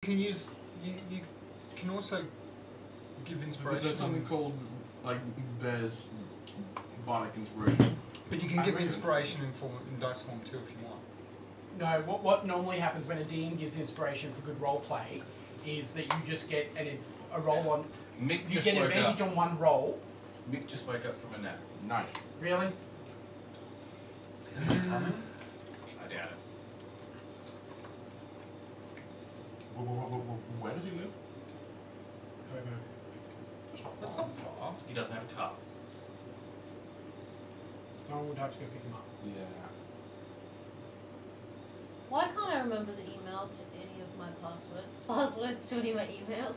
can use you can also give inspiration. There's something called there's bardic inspiration. But you can give inspiration in dice form too if you want. No, what normally happens when a DM gives inspiration for good role play is that you just get a roll on. Mick You just get woke advantage up. on one roll. Mick just woke up from a nap. Nice. Really? Is it coming? I doubt it. Where does he live? That's not far. He doesn't have a car. Someone would have to go pick him up. Yeah. Why can't I remember the email to any of my passwords? Passwords to any of my emails?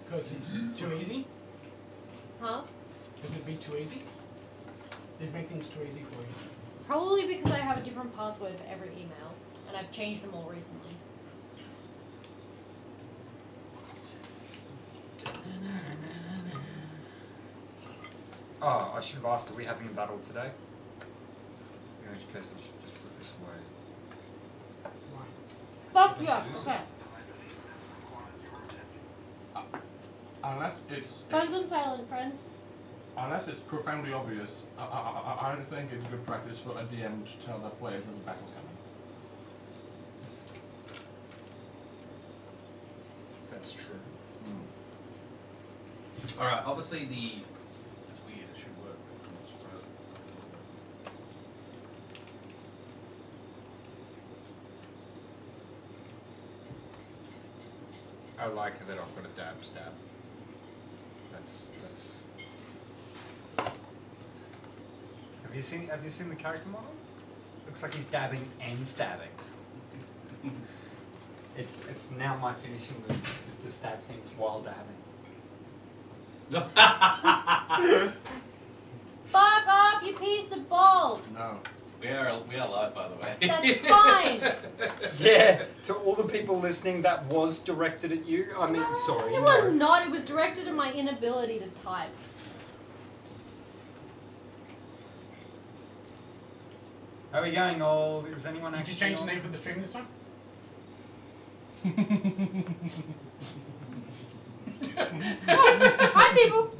Because it's too easy? Huh? Because it'd be too easy? It'd make things too easy for you. Probably because I have a different password for every email, and I've changed them all recently. Oh, I should have asked, are we having a battle today? In which case I should just put this away. Fuck yeah, okay. Unless it's Phones on silent, friends. unless it's profoundly obvious, I don't think it's good practice for a DM to tell their players there's a battle coming. That's true. Alright, obviously that's weird, it should work. I'm not surprised. I like that I've got a dab stab. That's Have you seen the character model? Looks like he's dabbing and stabbing. It's now my finishing move is to stab things while dabbing. Fuck off, you piece of balls! No. We are live, by the way. That's fine! Yeah, to all the people listening, that was directed at you. I mean, sorry. It was not, it was directed at my inability to type. How are we going, all? Is anyone Did actually you change the on? name for the stream this time? Hi people!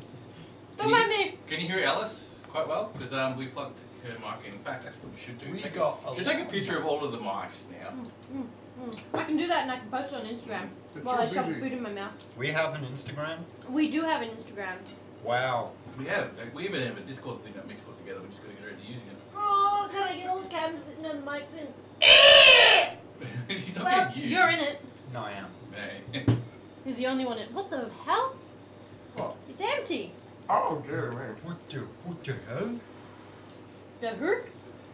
Don't mind me! Can you hear Alice quite well? Because we plugged her mic in. In fact, that's what we should do. We Take got should take a picture of all of the mics now. I can do that and I can post it on Instagram while I shove food in my mouth. We have an Instagram. We do have an Instagram. Wow. We even have a Discord thing that Mick's put together. We're just going to get ready to using it. Oh, can I get all the cams sitting on the mics in? He's not Well, getting you. you're in it. No, I am. Hey. He's the only one in. What the hell? What? It's empty. Oh dear me. What the hell? The gurk?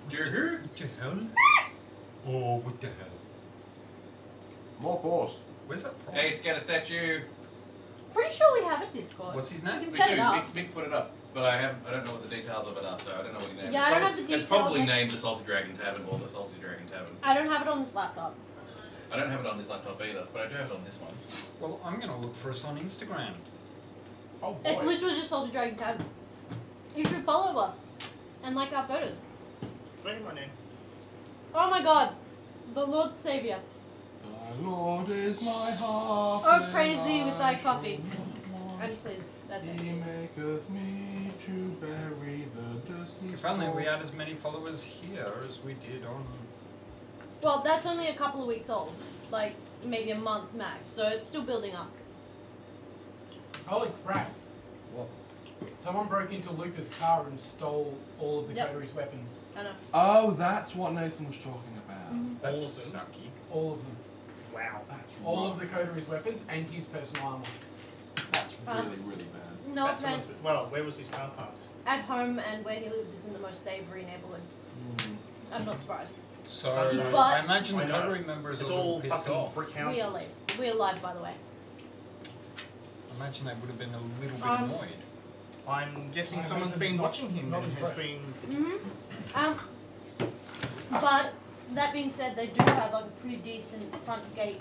You're here? What the hell? Oh, what the hell? More force. Where's that from? Hey, scatter statue. Pretty sure we have a Discord. What's his We name? can We set do. it up. Mick put it up, but I don't know what the details of it are, so I don't know what he named. Yeah, I don't have the It's details. probably named the Salty Dragon Tavern or the Salty Dragon Tavern. I don't have it on this laptop. I don't have it on this laptop either, but I do have it on this one. Well, I'm gonna look for us on Instagram. Oh boy. It's literally just Salty Dragon Tab. You should follow us and like our photos. Wait a minute. Oh my god. The Lord Savior. The Lord is my heart. Oh, praise thee with thy coffee. And please, that's it. He maketh me to bury the dusty. If only we had as many followers here as we did on. Well, that's only a couple of weeks old. Like, maybe a month max. So it's still building up. Holy crap. What? Someone broke into Luca's car and stole all of the Yep. Coteries weapons. I know. Oh, that's what Nathan was talking about. That's All of sucky. All of them. Wow. That's All rough. of the Coteries weapons and his personal armor. That's really, really bad. No That's offense. someone's- Well, where was this car parked? At home and where he lives isn't the most savoury neighbourhood. I'm not surprised. So Sunshine. I imagine I the know. Coterie members It's are a little all pissed fucking off. brick houses. We are late. We are live, by the way. I imagine they would have been a little bit annoyed. I'm guessing I someone's mean, been not- watching him not and has impressed. been. But that being said, they do have like a pretty decent front gate.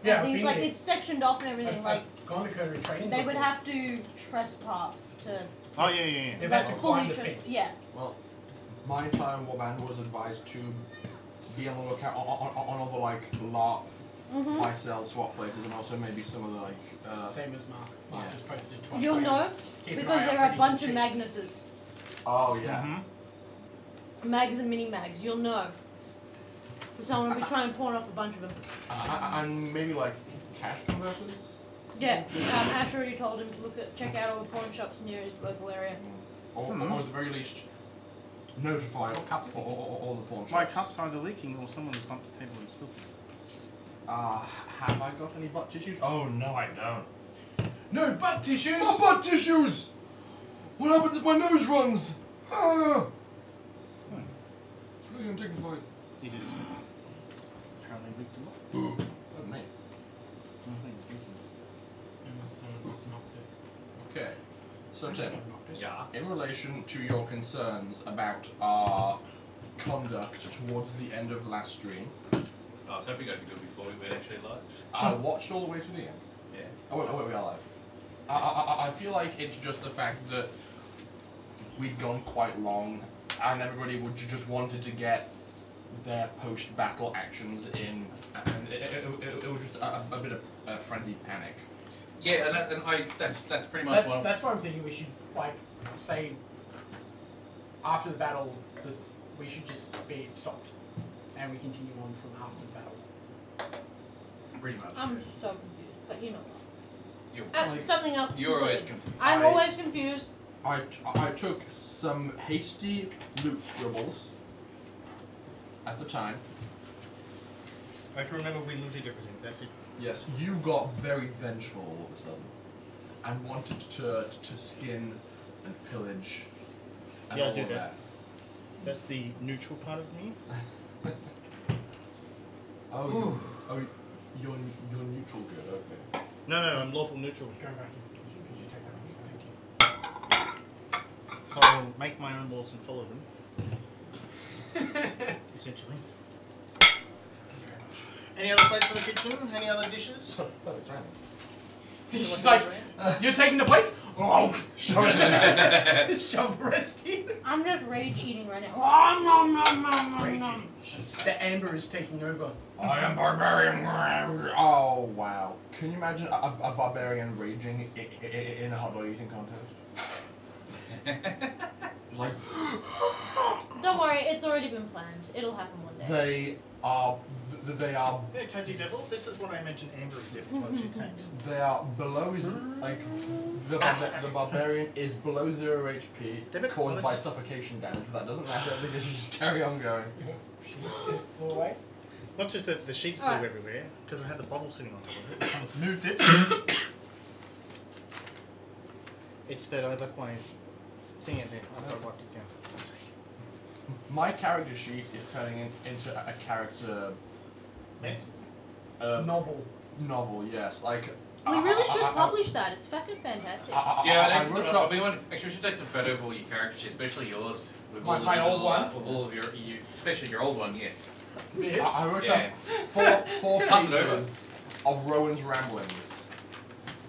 Yeah, And I've these, been like there. it's sectioned off and everything. I've Like gone to Coterie training they would before. have to trespass to. Oh yeah, yeah, yeah. They've like, had to fully climb the tres- fence. Yeah. Well, my entire warband was advised to be on the lookout on all the like LARP buy, sell, swap places, and also maybe some of the Same as Mark. Mark yeah. just posted it twice. You'll so know keep an because eye out there for are a bunch of anything cheap. Magnuses. oh yeah. Mm-hmm. Mags and mini mags. You'll know. So someone will be trying to pawn off a bunch of them. And maybe like cash converters. Yeah. Ash already told him to check out all the pawn shops near his local area. Or at the very least, notify Or cups all the pawn shops. My cup's either leaking or someone's bumped the table and spilled it. Have I got any butt tissues? Oh no, I don't. No butt tissues! My butt tissues! What happens if my nose runs? Ah! It's really undignified. He did. Apparently leaked a lot. Not me. Okay. So Tim, Yeah. in relation to your concerns about our conduct towards the end of last stream, I was hoping I could do it before we went actually live. I watched all the way to the end. Yeah. Oh wait, we are live. I feel like it's just the fact that we'd gone quite long, and everybody would just wanted to get their post-battle actions in, and it was just a bit of a frenzied panic. Yeah, that's pretty much what. That's why I'm thinking we should like say after the battle we should just be stopped and we continue on from after the battle. Pretty much. I'm so confused, but you know what? You're, Something else. you're always completely. confused. I'm always confused. I took some hasty loot scribbles at the time. I can remember we looted everything. That's it. Yes, you got very vengeful all of a sudden, and wanted to skin and pillage and Yeah, I all do of that. That's the neutral part of me. Oh, you're neutral good. Okay. No, I'm lawful neutral. Go back into the kitchen. Could you take that one? Thank you. So I'll make my own laws and follow them. Essentially. Thank you very much. Any other plates for the kitchen? Any other dishes? Perfect timing. He's just like, you're taking the plates? Oh, shove it in there. Shove the rest in. I'm just rage eating right now. Oh, nom, nom, nom, nom, Rage nom. eating. The amber is taking over. I am barbarian. Oh wow! Can you imagine a barbarian raging in a hot dog eating contest? It's like Don't worry, it's already been planned. It'll happen one day. they are. Hey, Tassie Devil, this is what I mentioned Amber is if what she takes. They are below like the barbarian is below 0 HP Damn it, caused by let's- suffocation damage, but that doesn't matter because you just carry on going. She's just all right. Not just that the sheets blew Alright. everywhere, because I had the bottle sitting on top of it. Someone's moved it. It's that I left my thing in there. I thought I wiped it down. One sec. My character sheet is turning into a character Mess? Novel. novel. Yes, like We really should I- publish that. It's fucking fantastic. Yeah, I next wrote time, up- we want, actually, we should take some photo of all your characters, especially yours. With My- all of my your old little, one? With all of your, especially your old one, yes. Yes. I wrote Yeah. up four Pass it over. pages of Rowan's ramblings.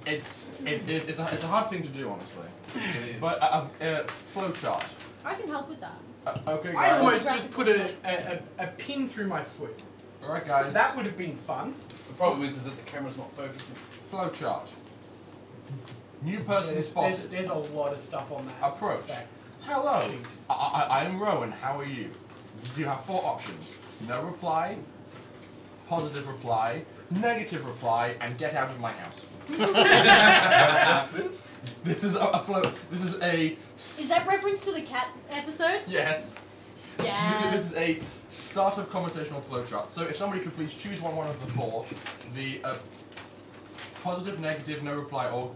It's a hard thing to do, honestly. It is. But flowchart. I can help with that. Okay, I guys. almost just put a pin through my foot. All right, guys. That would have been fun. The problem is that the camera's not focusing. Flowchart. New person spotted. There's a lot of stuff on that. Approach. back. Hello. I am Rowan. How are you? You have 4 options: no reply, positive reply, negative reply, and get out of my house. What's this? This is a flow. This is a. Is that reference to the cat episode? Yes. Yeah. This is a start of conversational flowchart. So if somebody could please choose one of the 4, the positive, negative, no reply, or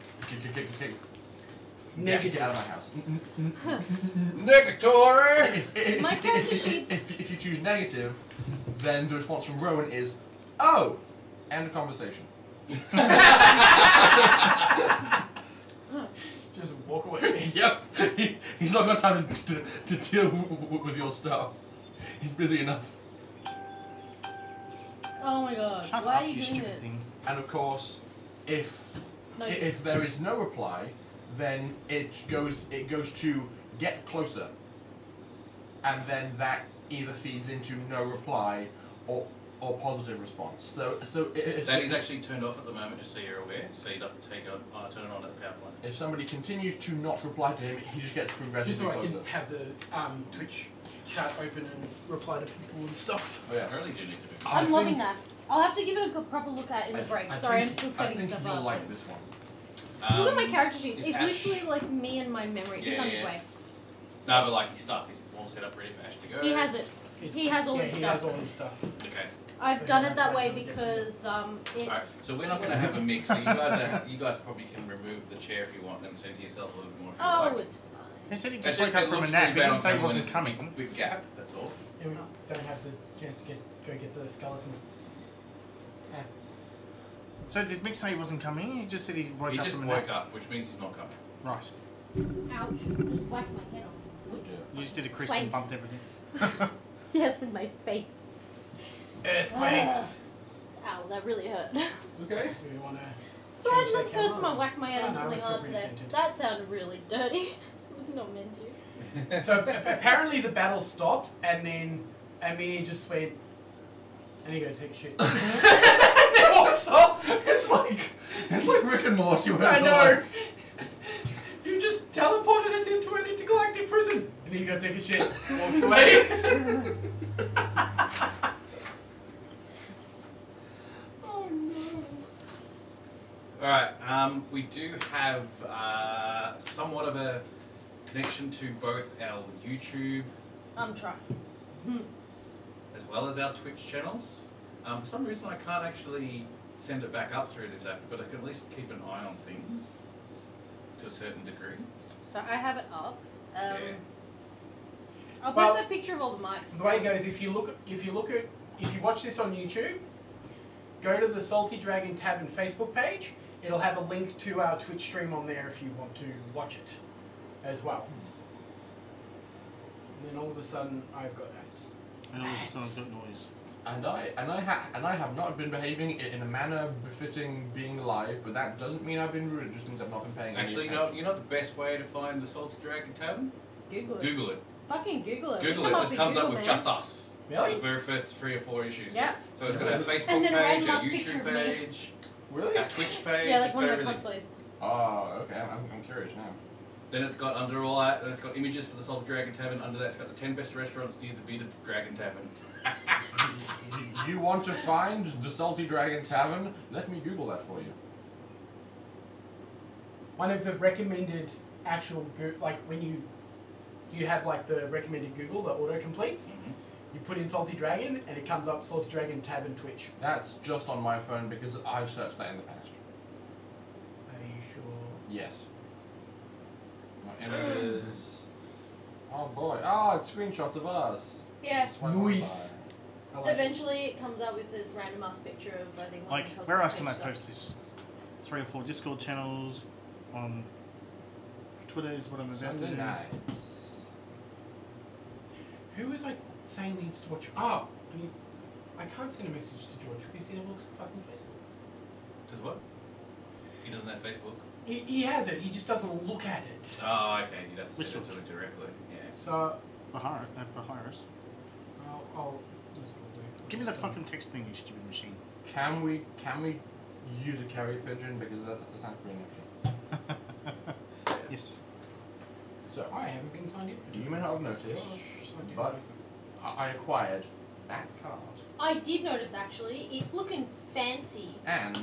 get out of my house. Negatory! If My character sheets- if you choose negative, then the response from Rowan is, "Oh," end of conversation. Just walk away. Yep. He's not got time to deal with your stuff. He's busy enough. Oh my god. Shut Why up, are you doing stupid this? thing. And of course, if No, if there is no reply, then it goes to get closer, and then that either feeds into no reply, or or positive response. So That is actually turned off at the moment, just so you're aware. So you'd have to turn it on at the power plant. if somebody continues to not reply to him, he just gets Just progressively so I closer. can have the Twitch chat open and reply to people and stuff. Oh, I yes. really do need to do I I'm loving think- that. I'll have to give it a good proper look at in the break. Sorry, I'm still setting I think stuff you'll up. like this one. Look at my character sheet. is It's Ash- literally like me and my memory. He's Yeah, on his yeah. way. No, but like his stuff is all set up ready for Ash to go. He has it. He has all his He stuff. has all his stuff. Okay. I've So done you it that have way to get because Alright, so we're not going to have a mix. So you guys probably can remove the chair if you want and center yourself a little bit more if you Oh, like. it's fine. He said he It just woke up from a looks nap. really He bad didn't on say he camera when wasn't there's coming. a big gap, that's all. Yeah, we don't have the chance to go get the skeleton. So did Mick say he wasn't coming? He just said he woke He up just from a woke nap. up, which means he's not coming. Right. Ouch. Just whacked my head on. Would you? You just did a Chris Plank. and bumped everything. Yeah, it's with my face. Earthquakes. Ow, that really hurt. Okay. Do you want to? It's alright, not the first time I whacked my head Oh, on no, something it's still hard today. recentered. That sounded really dirty. It was not meant to. So apparently the battle stopped, and then Amir just went, "I need to go take a shit." and then walks off. It's like Rick and Morty. Where I it's know. like- You just teleported us into an intergalactic prison. And then you go take a shit. Walks away. Oh no. Alright, we do have somewhat of a connection to both our YouTube I'm trying. as well as our Twitch channels. For some reason I can't actually send it back up through this app, but I can at least keep an eye on things to a certain degree. So I have it up. Yeah. I'll Well, post that picture of all the mics. The way it goes, if you watch this on YouTube, go to the Salty Dragon Tavern Facebook page. It'll have a link to our Twitch stream on there if you want to watch it as well. And then all of a sudden, I've got ads. And all of a sudden I've got noise. And I have not been behaving in a manner befitting being live, but that doesn't mean I've been rude. It just means I've not been paying Actually, any you know attention. the best way to find the Salty Dragon Tavern? Google it. Google it. Fucking Google it. Google We it. come It just with comes up Google, with man. just us. Really? The very first 3 or 4 issues. Yeah. So it's got our Facebook And then a page, random our ass picture YouTube of me. page, Really? our Twitch page. Yeah, it's like one got of my everything. cosplays. Oh, okay. I'm curious now. Then it's got under all that, and it's got images for the Salty Dragon Tavern. Under that, it's got the 10 best restaurants near the Bearded Dragon Tavern. You want to find the Salty Dragon Tavern? Let me Google that for you. One of the recommended actual like when you have like the recommended Google, the auto completes. Mhm. You put in Salty Dragon, and it comes up Salty Dragon Tavern Twitch. That's just on my phone because I've searched that in the past. Are you sure? Yes. My images. Oh boy. Oh, it's screenshots of us. Yeah. Swipe on Nice. by. I like it. Eventually, it comes up with this random ass picture of I think. one Like, of my where cosplay else can I stuff. post this? 3 or 4 Discord channels. On Twitter is what I'm about to Sunday do. nights. Who was like saying needs to watch? Oh, I can't send a message to George because he never looks at fucking Facebook. Does what? He doesn't have Facebook. He has it. He just doesn't look at it. Oh, okay. You'd have to Which send it to one? him directly. Yeah. So Bahira, I'll that's what I'll do. Give me the fucking text thing, you stupid machine. Can we use a carrier pigeon because that sounds pretty nifty. Yes. So I haven't been signed in. you may not have noticed, Signed in. but I acquired that card I did notice actually. It's looking fancy. and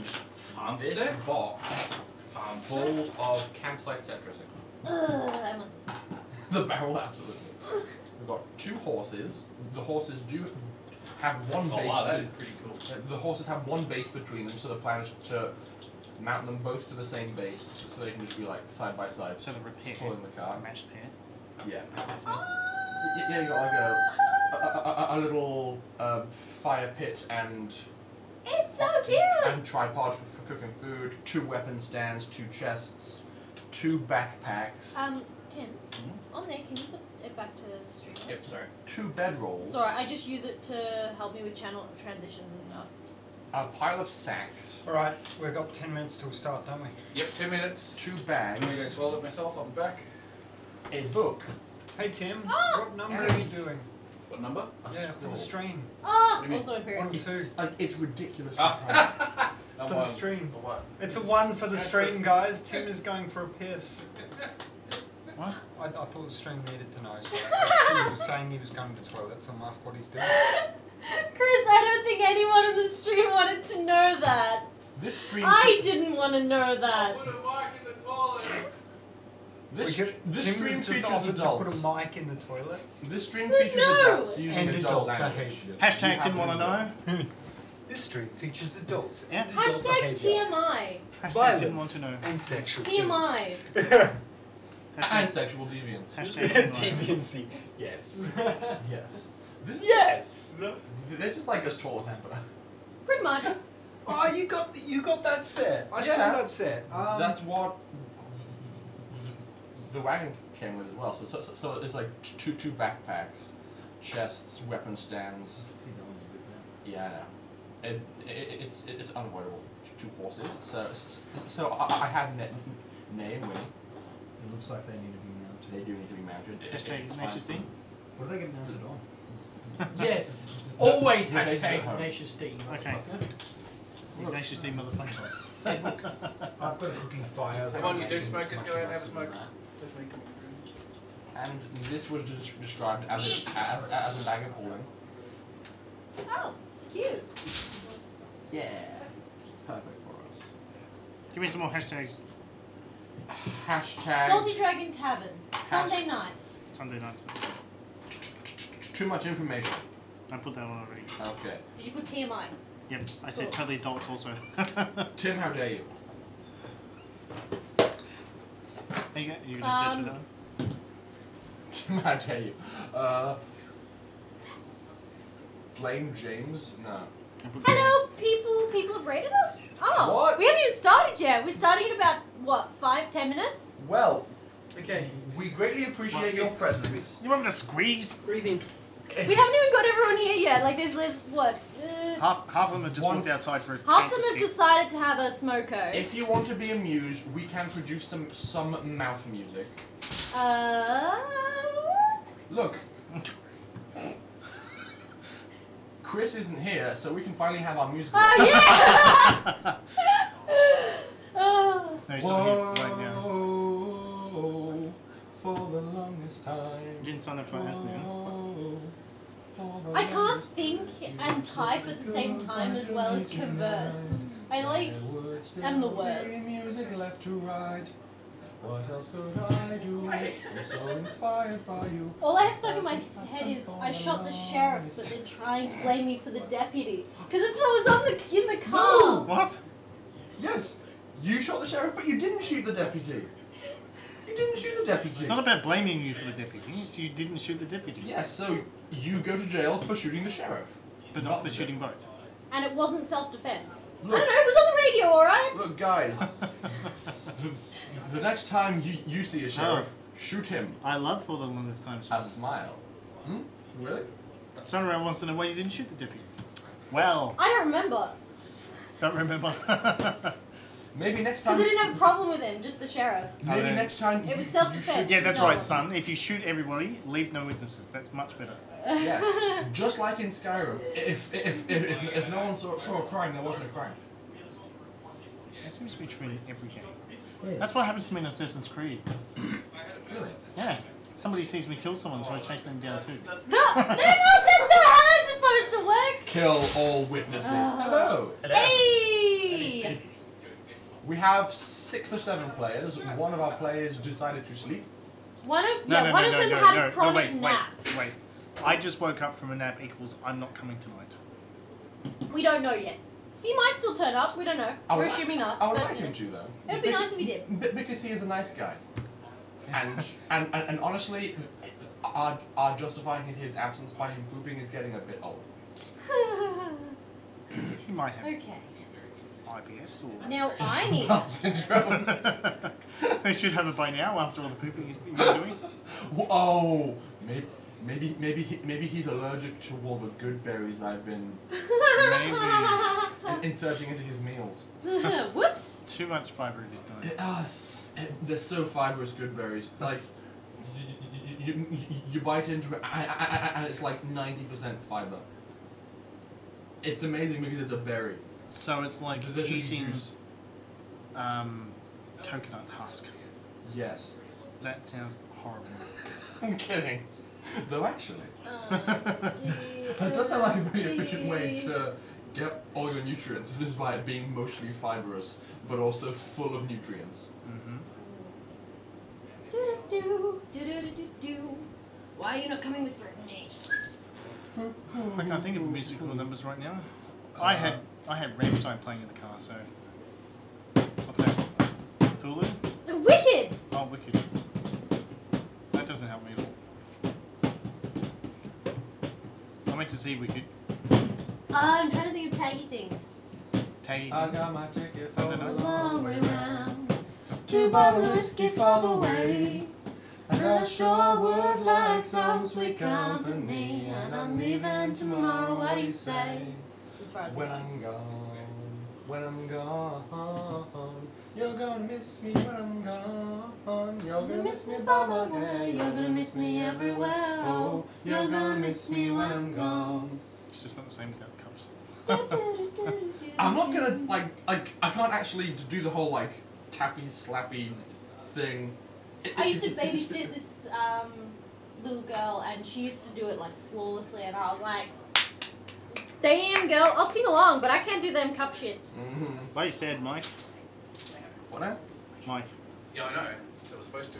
Fancy. this box Fancy. full of campsite set dressing. Ugh, I want this one. The barrel, absolutely. We've got 2 horses. The horses do have one Oh base. wow, that is pretty cool. The horses have one base between them, so the plan is to mount them both to the same base, so they can just be like side by side, So the repair. pulling the car. Matched pair. Yeah. As they say. Yeah, you got like a little fire pit and It's so cute. and tripod for cooking food, 2 weapon stands, 2 chests, 2 backpacks, Tim, on there, can you put it back to stream? Yep. Sorry. 2 bedrolls, It's alright, I just use it to help me with channel transitions and stuff. a pile of sacks, Alright, we've got 10 minutes till start, don't we? Yep. 2 minutes. 2 I'm gonna go bags, toilet myself. I'll be back. a book, Hey Tim, Ah! what number are you Aries. doing? What number? A Yeah, for the scroll. stream. Oh, What do you mean? also Imperial. One. It's, it's ridiculous. Ah. For the stream. For what? It's a 1 for the stream, guys. Tim is going for a piss. What? I thought the stream needed to know. So Tim was saying he was going to the toilet, so I'm asked what he's doing. Chris, I don't think anyone in the stream wanted to know that. This stream. I didn't want to know that. Put a mic in the toilet. This Tim stream was just features offered adults. to put a mic in the toilet. This stream No. features adults using And adult adult language. behaviour. Hashtag You didn't have want to know. This stream features adults Yeah. and adult Hashtag behaviour. TMI. Hashtag didn't want to know. And sexual TMI. things. And Hashtag, sexual deviance. hashtag didn't want to know. TVNC. Yes. Yes. Yes. This is like as tall as Amber. Pretty much. Oh, you got that set. I saw Yeah. that set. That's what the wagon came with as well. So it's like two backpacks, chests, weapon stands. Yeah, it's unavoidable. Two horses. So I have Nay and Winnie. It looks like they need to be mounted. They do need to be mounted. Hashtag It's Tenacious fine. D. What do they get mounted on? Yes. Always The bases at hashtag home. Tenacious D. Okay. motherfucker. Ignatius D motherfucker. I've got a cooking fire. Come on, you do smokers, go out and have a smoke. And this was described as a bag of holding. Oh, cute. Yeah. Perfect for us. Give me some more hashtags. Hashtag. Salty Dragon Tavern. Sunday nights. Sunday nights. Too much information. I put that on already. Okay. Did you put TMI? Yep. I said Cool. totally adults also. Tim, how dare you? There you go. You're gonna search for that one? Tim, how dare you? Blame James? No. I put Hello, people. People have rated us. Oh, What? we haven't even started yet. We're starting in about what, 5-10 minutes? Well, Okay. we greatly appreciate your presence. You want me to squeeze? Breathe in. We haven't even got everyone here yet. Like, there's what? Half of them have just One- walked outside for a Half of cancer them have stick. decided to have a smoko. If you want to be amused, we can produce some mouth music. Look. Chris isn't here, so we can finally have our music. Oh yeah! Oh. No, he's not here right now. Whoa, for the longest time. You didn't sign up for Aspen. I can't think and type at the same time as well as converse. I like. I'm the worst. Music left to right. What else could I do? I'm so inspired by you. All I have stuck in my head is I shot the sheriff, but they're trying to blame me for the deputy because it's what was on in the car. What? Yes, you shot the sheriff, but you didn't shoot the deputy. You didn't shoot the deputy. It's not about blaming you for the deputy. It's you didn't shoot the deputy. Yes, so you go to jail for shooting the sheriff. But not for shooting both. And it wasn't self-defense. I Look. don't know. It was on the radio, all right. Look, guys. the next time you see a sheriff, shoot him. I love for the longest time. A smile. Hmm? Really? Sunray wants to know why you didn't shoot the deputy. Well, I don't remember don't remember. Maybe next because time. I didn't have a problem with him, just the sheriff. Maybe Okay. next time. It was you self-defense. shoot- Yeah, that's No. right, son. If you shoot everybody, leave no witnesses. That's much better. Yes, just like in Skyrim. If no one saw a crime, there wasn't a crime. That seems to be true in every game. That's what happens to me in Assassin's Creed. Really? Yeah. Somebody sees me kill someone, so I chase them down too. No, that's not how it's supposed to work. Kill all witnesses. Hello. Hey! We have 6 or 7 players. One of our players decided to sleep. One of them had a chronic nap. Wait. I just woke up from a nap equals I'm not coming tonight. We don't know yet. He might still turn up. We don't know. I would We're like- assuming not. I would but like him to though. It would be nice if he did. Because he is a nice guy. And honestly, our justifying his absence by him pooping is getting a bit old. He might have Okay. IBS or... Now I need. Syndrome. They should have it by now after all the pooping he's been doing. Oh, maybe he's allergic to all the good berries I've been inserting into his meals. Whoops. Too much fiber in his diet. They're so fibrous good berries. Like you bite into it and it's like 90% fiber. It's amazing because it's a berry. So it's like There's eating juice. coconut husk. Yes. That sounds horrible. I'm kidding. Though actually, That that does sound like a pretty efficient way to get all your nutrients, despite it being mostly fibrous, but also full of nutrients. Mm-hmm. Why are you not coming with Brittany? I can't think of musical numbers right now. I had Rammstein playing in the car, so what's that? Cthulhu? Wicked! Oh, Wicked. That doesn't help me at all. I went to see Wicked. I'm trying to think of taggy things. Taggy I things. got my tickets I all don't know. the Long way round. 2 bottles of whiskey for the way. I got a Shorewood like some sweet company, and I'm leaving tomorrow. What do you say? It's as far as When I'm gone, you're gonna miss me when I'm gone. You're gonna miss me by my day. You're gonna miss me everywhere. Oh, you're gonna miss me when I'm gone. It's just not the same without the cups. I'm not gonna like I can't actually do the whole like tappy slappy thing. I used to babysit this little girl, and she used to do it like flawlessly, and I was like, "Damn, girl, I'll sing along, but I can't do them cup shits." Why are you sad, Mike? What now? Mike. Yeah, I know. They were supposed to.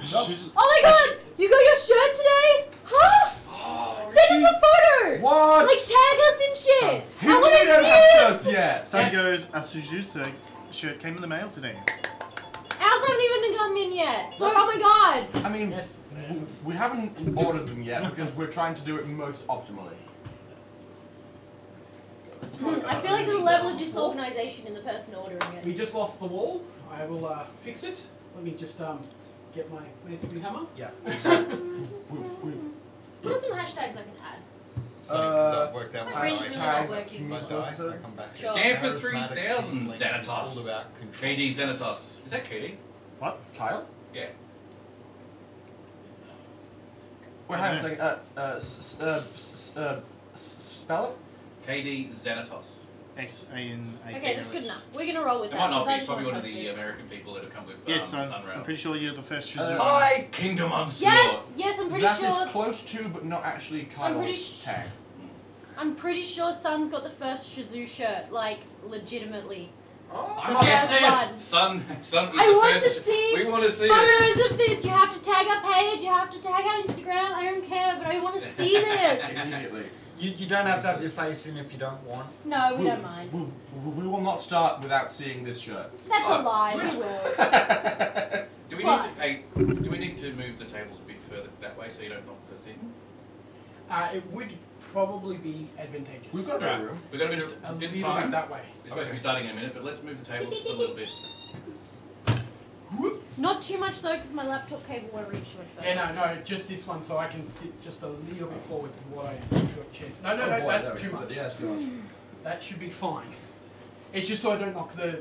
Oh my god, you got your shirt today? Huh? Send us a photo. What? Like tag us and shit. Who I want to don't have see it. shirts yet? Sun goes, a Suzuki shirt came in the mail today. Ours haven't even come in yet. So, oh my god. I mean, Yes. we haven't ordered them yet because we're trying to do it most optimally. I feel like there's a level of disorganization in the person ordering We it. just lost the wall. I will fix it. Let me just get my masonry hammer. Yeah. We, What are some hashtags I can add? It's funny because I've worked out My my brain's life. really hashtag not working. If I die, I come back Sure. as a Sampa charismatic 3000 tiefling who's Xanatos. all about control. KD Xanatos. Is that KD? What? Kyle? Yeah. Wait, hang on a second. Spell it? KD Xanatos. XANATOS. Okay, that's good enough. We're gonna roll with It that. might not 'cause be. I It's just probably wanna one of post the this. American people that have come with Yes, son. Sunrail. I'm pretty sure you're the first Suzuki. I Kingdom Onslaught. Yes, I'm pretty That is sure. close to, but not actually I'm pretty Kyle's tag. I'm pretty sure Sun's got the first Shazoo shirt, like legitimately. I'm not Yes, saying- it. Sun is I the want to first. see We want to see it. photos of this. You have to tag our page. You have to tag our Instagram. I don't care, but I want to see this. Immediately. You don't have to have your face in if you don't want. No, we don't mind. We will not start without seeing this shirt. That's a Oh, lie. We where's- will. Do we What? need to? Hey, do we need to move the tables a bit further that way so you don't knock the thing? It would probably be advantageous. We've got a bit of room. We've got a bit Just of a bit little of time. bit that way. We're supposed to be starting in a minute, but let's move the tables just a little bit. Not too much though, because my laptop cable won't reach too much further. Yeah, no, just this one, so I can sit just a little bit forward to what I got chest. No, that's too much. Yeah, it's too much. That should be fine. It's just so I don't knock the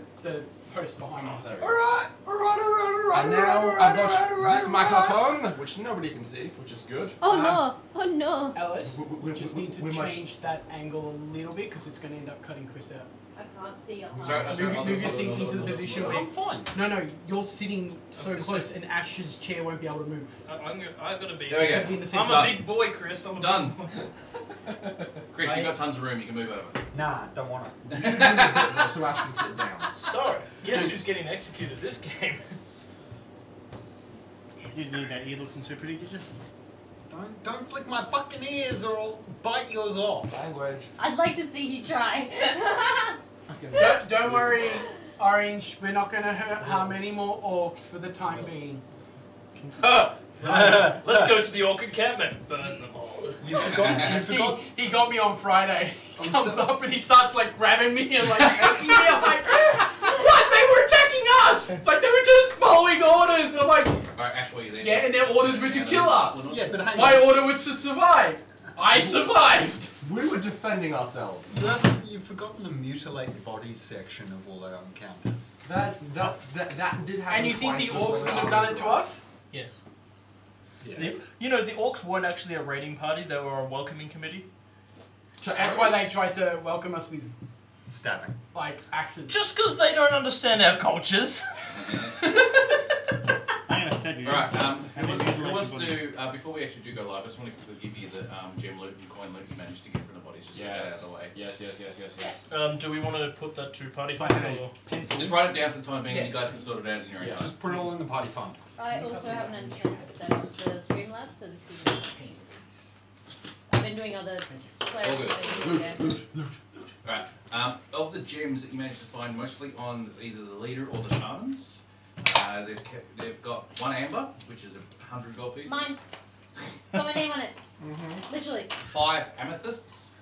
post behind me. Oh, there we go. Alright. And now I've got this microphone, which nobody can see, which is good. Oh no! Oh no! Alice, We- we just need to we must- change that angle a little bit because it's going to end up cutting Chris out. I can't see. Sorry, Move your seat into the position where. I'm fine. No, you're sitting so close, and Ash's chair won't be able to move. I've got to be. There we go. Gotta be in the same I'm Done. a big boy, Chris. I'm a Done. Big boy. Chris, you've got tons of room. You can move over. Nah, don't want it. You should move a bit more so Ash can sit down. Sorry. Guess who's getting executed this game? You didn't need that ear looking so pretty, did you? Don't flick my fucking ears or I'll bite yours off. Language. I'd like to see you try. Don't worry, Orange. We're not going to harm any more orcs for the time being. Let's go to the orc encampment. Burn them all. You forgot. He got me on Friday. He I'm comes so- up and he starts like grabbing me and like choking me. I was like, what? They were attacking us! It's like they were just following orders. And I'm like, Alright, Ash, what are you there? yeah, and their orders were to kill us. Yeah, but hang My on. order was to survive. I survived. We were defending ourselves. You've forgotten the mutilate bodies section of all our encounters. That did happen. And you think twice the before orcs the wouldn't have done it armies to arrived. us? Yes. Yes. You know, the orcs weren't actually a raiding party; they were a welcoming committee. That's why they tried to welcome us with Stabbing. like axes. Just because they don't understand our cultures. I'm gonna stab you. Alright, And then who you wants let to your do, before we actually do go live, I just want to quickly give you the gem loot and coin loot you managed to get from the bodies, just to get that out of the way. Yes. Do we want to put that to party If I fund had or? a pencil. Just write it down for the time being and you guys can sort it out in your own Yeah. time. Just put it all in the party fund. I also haven't had a chance to set up the Streamlabs, so this gives me. I've been doing other clarity things. Loot. Right. Of the gems that you managed to find, mostly on either the leader or the shamans, they've got 1 amber, which is 100 gold pieces. Mine. It's got my name on it. Literally. 5 amethysts,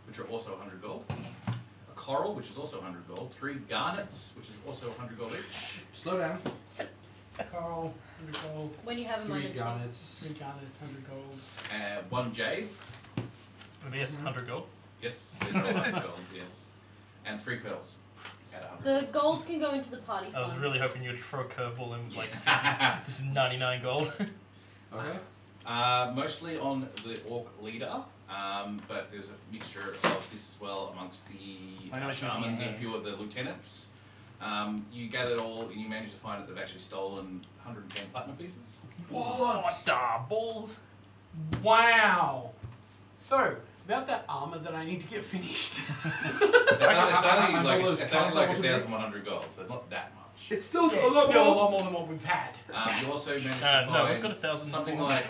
which are also 100 gold. A coral, which is also 100 gold. 3 garnets, which is also 100 gold each. Slow down. Coral, 100 gold. When you have a 3 moment. to- garnets. 3 garnets, 100 gold. 1 jade. Yes, 100 gold. Yes, there's 100 golds, yes. And 3 pearls. At 100. The gold can go into the party I was funds. really hoping you'd throw a curveball and like 50. This is 99 gold. Okay. Mostly on the orc leader, but there's a mixture of this as well amongst the I know it's missing a shamans and a hand. few of the lieutenants. You gather it all and you manage to find that they've actually stolen 110 platinum pieces. What the balls? Wow! So, about that armor that I need to get finished. It's only I like, know those it's only counts like I want to 1,100 gold, so it's not that much. It's still Yeah, it's still a lot more than what we've had. You also managed to No, we've find got 1,000. something like,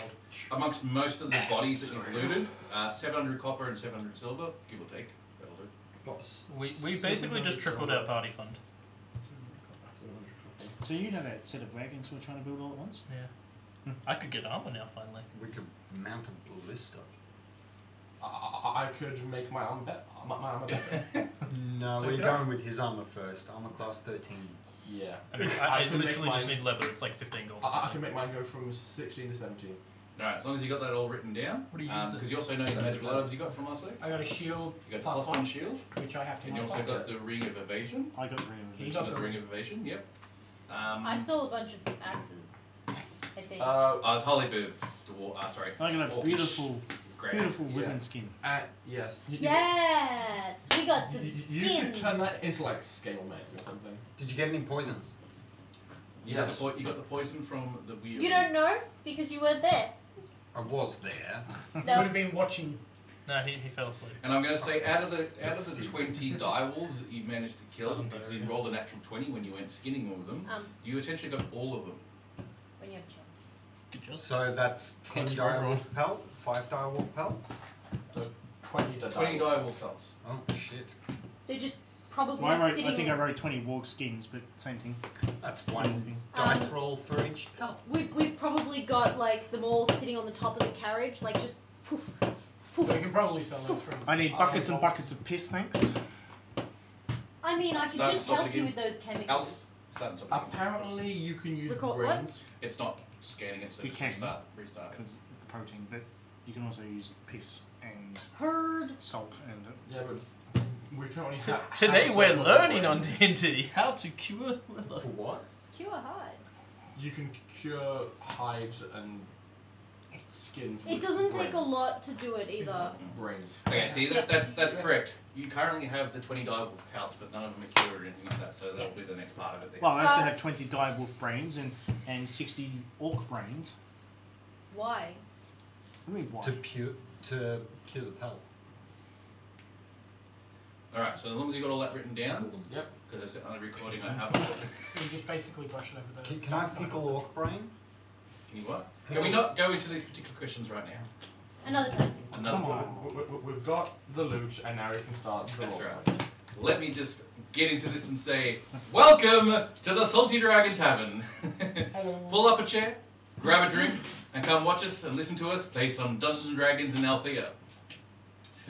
amongst most of the bodies that you've looted, 700 copper and 700 silver, give or take. That'll do. We basically just tripled our party fund. So you know that set of wagons we're trying to build all at once? Yeah. I could get armor now finally. We could mount a ballista. I could make my armor better. My armor better. No, So we're could I- going with his armor first. Armor class 13. Yeah. I mean, I could make literally just mine- need leather. It's like 15 gold. I can make mine go from 16 to 17. Alright, as long as you got that all written down. What do you use it? Because you also know the magical items you got from last week. I got a shield You got the plus +1 1, shield, which I have to and you also modify. got the ring of evasion. I got rid He of You got got the the ring of evasion, yep. I stole a bunch of axes. I think. It's Holy Biv, sorry. I got a Orcish beautiful, grand. beautiful Yeah. wooden skin. Yes. yes! We got some You skins. could turn that into like scale mate or something. Did you get any poisons? You got the poison from the weird. You don't know? Because you weren't there. I was there. Would No. have been watching. No, he fell asleep. And I'm going to say, out of the It's 20 direwolves that you managed to kill, Southern because you barrier. rolled a natural 20 when you went skinning all of them, you essentially got all of them. When you have a chance. Good job. So that's 10 Close for everyone. direwolf pelt, 5 direwolf pelt. So 20 to 20 die. direwolf pelts. Oh shit. They're just probably Well, I sitting. wrote 20 warg skins, but same thing. That's Same one thing. dice roll for each pelt. We've probably got like them all sitting on the top of the carriage, like just poof, So poof. we can probably sell those from. I need buckets and buckets of piss, thanks. I mean, I could Start just stopping help you again. with those chemicals. Else, start and stop. Apparently you can use Record what? brains. It's not scanning it, so You just can. restart. Because it's the protein, but you can also use piss and Heard. salt and Yeah, but we can only have Today have we're surplus learning on brains. D&D how to cure leather. For what? Cure hide. You can cure hides and skins. It with doesn't take a brains. lot to do it either. Brains. Okay, see, Yep. that's correct. You currently have the 20 direwolf pelts, but none of them are cured or anything like that, so that'll Yep. be the next part of it there. well, I also Uh, have 20 direwolf brains and 60 orc brains. Why? What do you mean why? To cure the pelt. Alright, so as long as you got all that written down, Yep. because it's on the recording, I have it. We just basically brush it over the. Can I pickle orc brain? Can you what? Can we not go into these particular questions right now? Another time. Another Come time. on. We've got the loot, and now we can start the That's roll. right. Let me just get into this and say, welcome to the Salty Dragon Tavern. Pull up a chair, grab a drink, and come watch us and listen to us play some Dungeons and Dragons in Althea.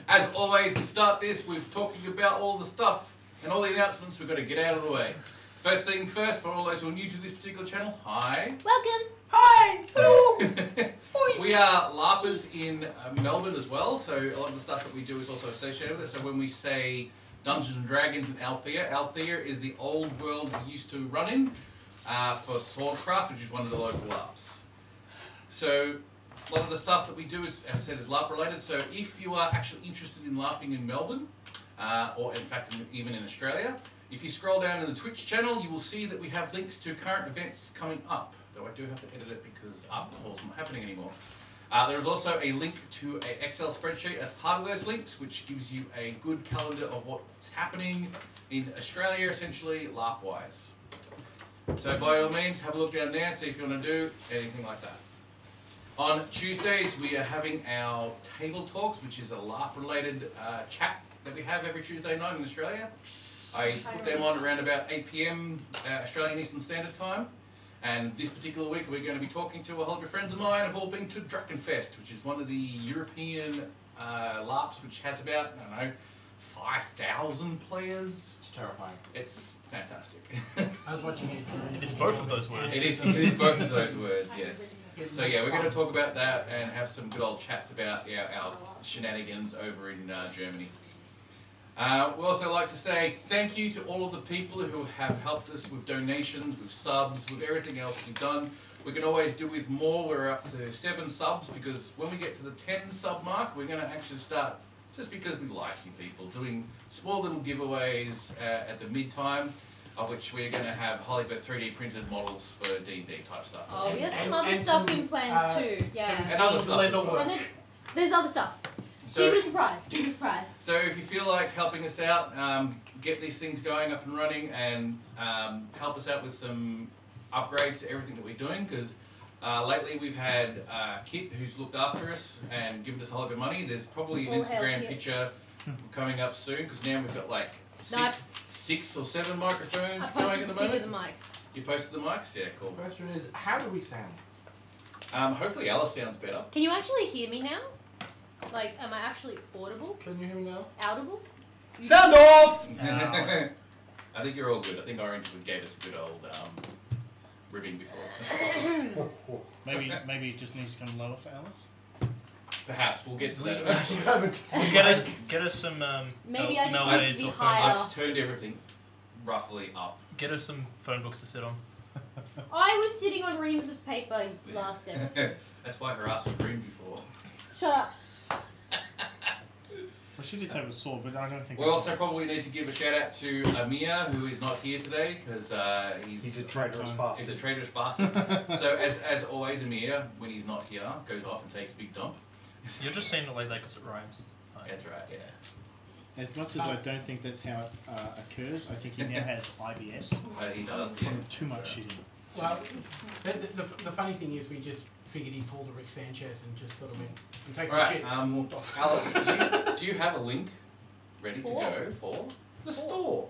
As always, we start this with talking about all the stuff and all the announcements we've got to get out of the way. First thing first, for all those who are new to this particular channel, hi. Welcome. Hi! We are LARPers in Melbourne as well, so a lot of the stuff that we do is also associated with it. So when we say Dungeons and Dragons in Althea, Althea is the old world we used to run in for Swordcraft, which is one of the local LARPs. So a lot of the stuff that we do is, as I said, is LARP related. So if you are actually interested in LARPing in Melbourne, or in fact even in Australia, if you scroll down in the Twitch channel, you will see that we have links to current events coming up. Though I do have to edit it because Afterfall's not happening anymore. There is also a link to an Excel spreadsheet as part of those links, which gives you a good calendar of what's happening in Australia, essentially, LARP-wise. So by all means, have a look down there, see if you want to do anything like that. On Tuesdays, we are having our Table Talks, which is a LARP-related chat that we have every Tuesday night in Australia. I put them on around about 8 PM Australian Eastern Standard Time. And this particular week, we're going to be talking to a whole bunch of friends of mine who've all been to Drachenfest, which is one of the European LARPs, which has about, I don't know, 5,000 players. It's terrifying. It's fantastic. I was watching it. It is both of those words. It is both of those words, yes. So yeah, we're going to talk about that and have some good old chats about our shenanigans over in Germany. We also like to say thank you to all of the people who have helped us with donations, with subs, with everything else that we've done. We can always do with more. We're up to 7 subs because when we get to the 10 sub mark, we're going to actually start, just because we like you people, doing small little giveaways at the mid-time, of which we're going to have Hollywood 3D printed models for D&D type stuff. Oh, we have some And- other and stuff some, in plans too. Yeah. And other stuff as leather well. work. And then there's other stuff. So, Keep it a surprise. Keep it a surprise. So if you feel like helping us out, get these things going up and running and help us out with some upgrades to everything that we're doing, because lately we've had Kit who's looked after us and given us a whole lot of money. There's probably an All hail Instagram Kit. picture coming up soon, because now we've got like Nice. 6 or 7 microphones I going posted at the the bigger moment. the mics. You posted the mics? Yeah, cool. The question is, how do we sound? Hopefully Alice sounds better. Can you actually hear me now? Like, am I actually audible? Can you hear me now? Audible? Sound off! I think you're all good. I think Orange gave us a good old ribbing before. Maybe it just needs to come lower for Alice. Perhaps we'll get to that. So get us some. Maybe Mel- I just Mel need to aids be or phone higher. I've books. just turned everything roughly up. Get us some phone books to sit on. I was sitting on reams of paper last episode. That's why her ass was green before. Shut up. Well, she did have a sword, but I don't think. We also probably need to give a shout out to Amir, who is not here today because He's a traitorous he's bastard. a traitorous bastard. So as always, Amir, when he's not here, goes off and takes a big dump. You're just saying it like that because it rhymes. That's right. Yeah. As much as I don't think that's how it occurs, I think he now has IBS He does. Yeah. from too much shitting. Well, the funny thing is we just figured he pulled a Rick Sanchez and just sort of went, I'm taking Right. shit. Walked off. Alice, do you have a link ready to For? go for the store?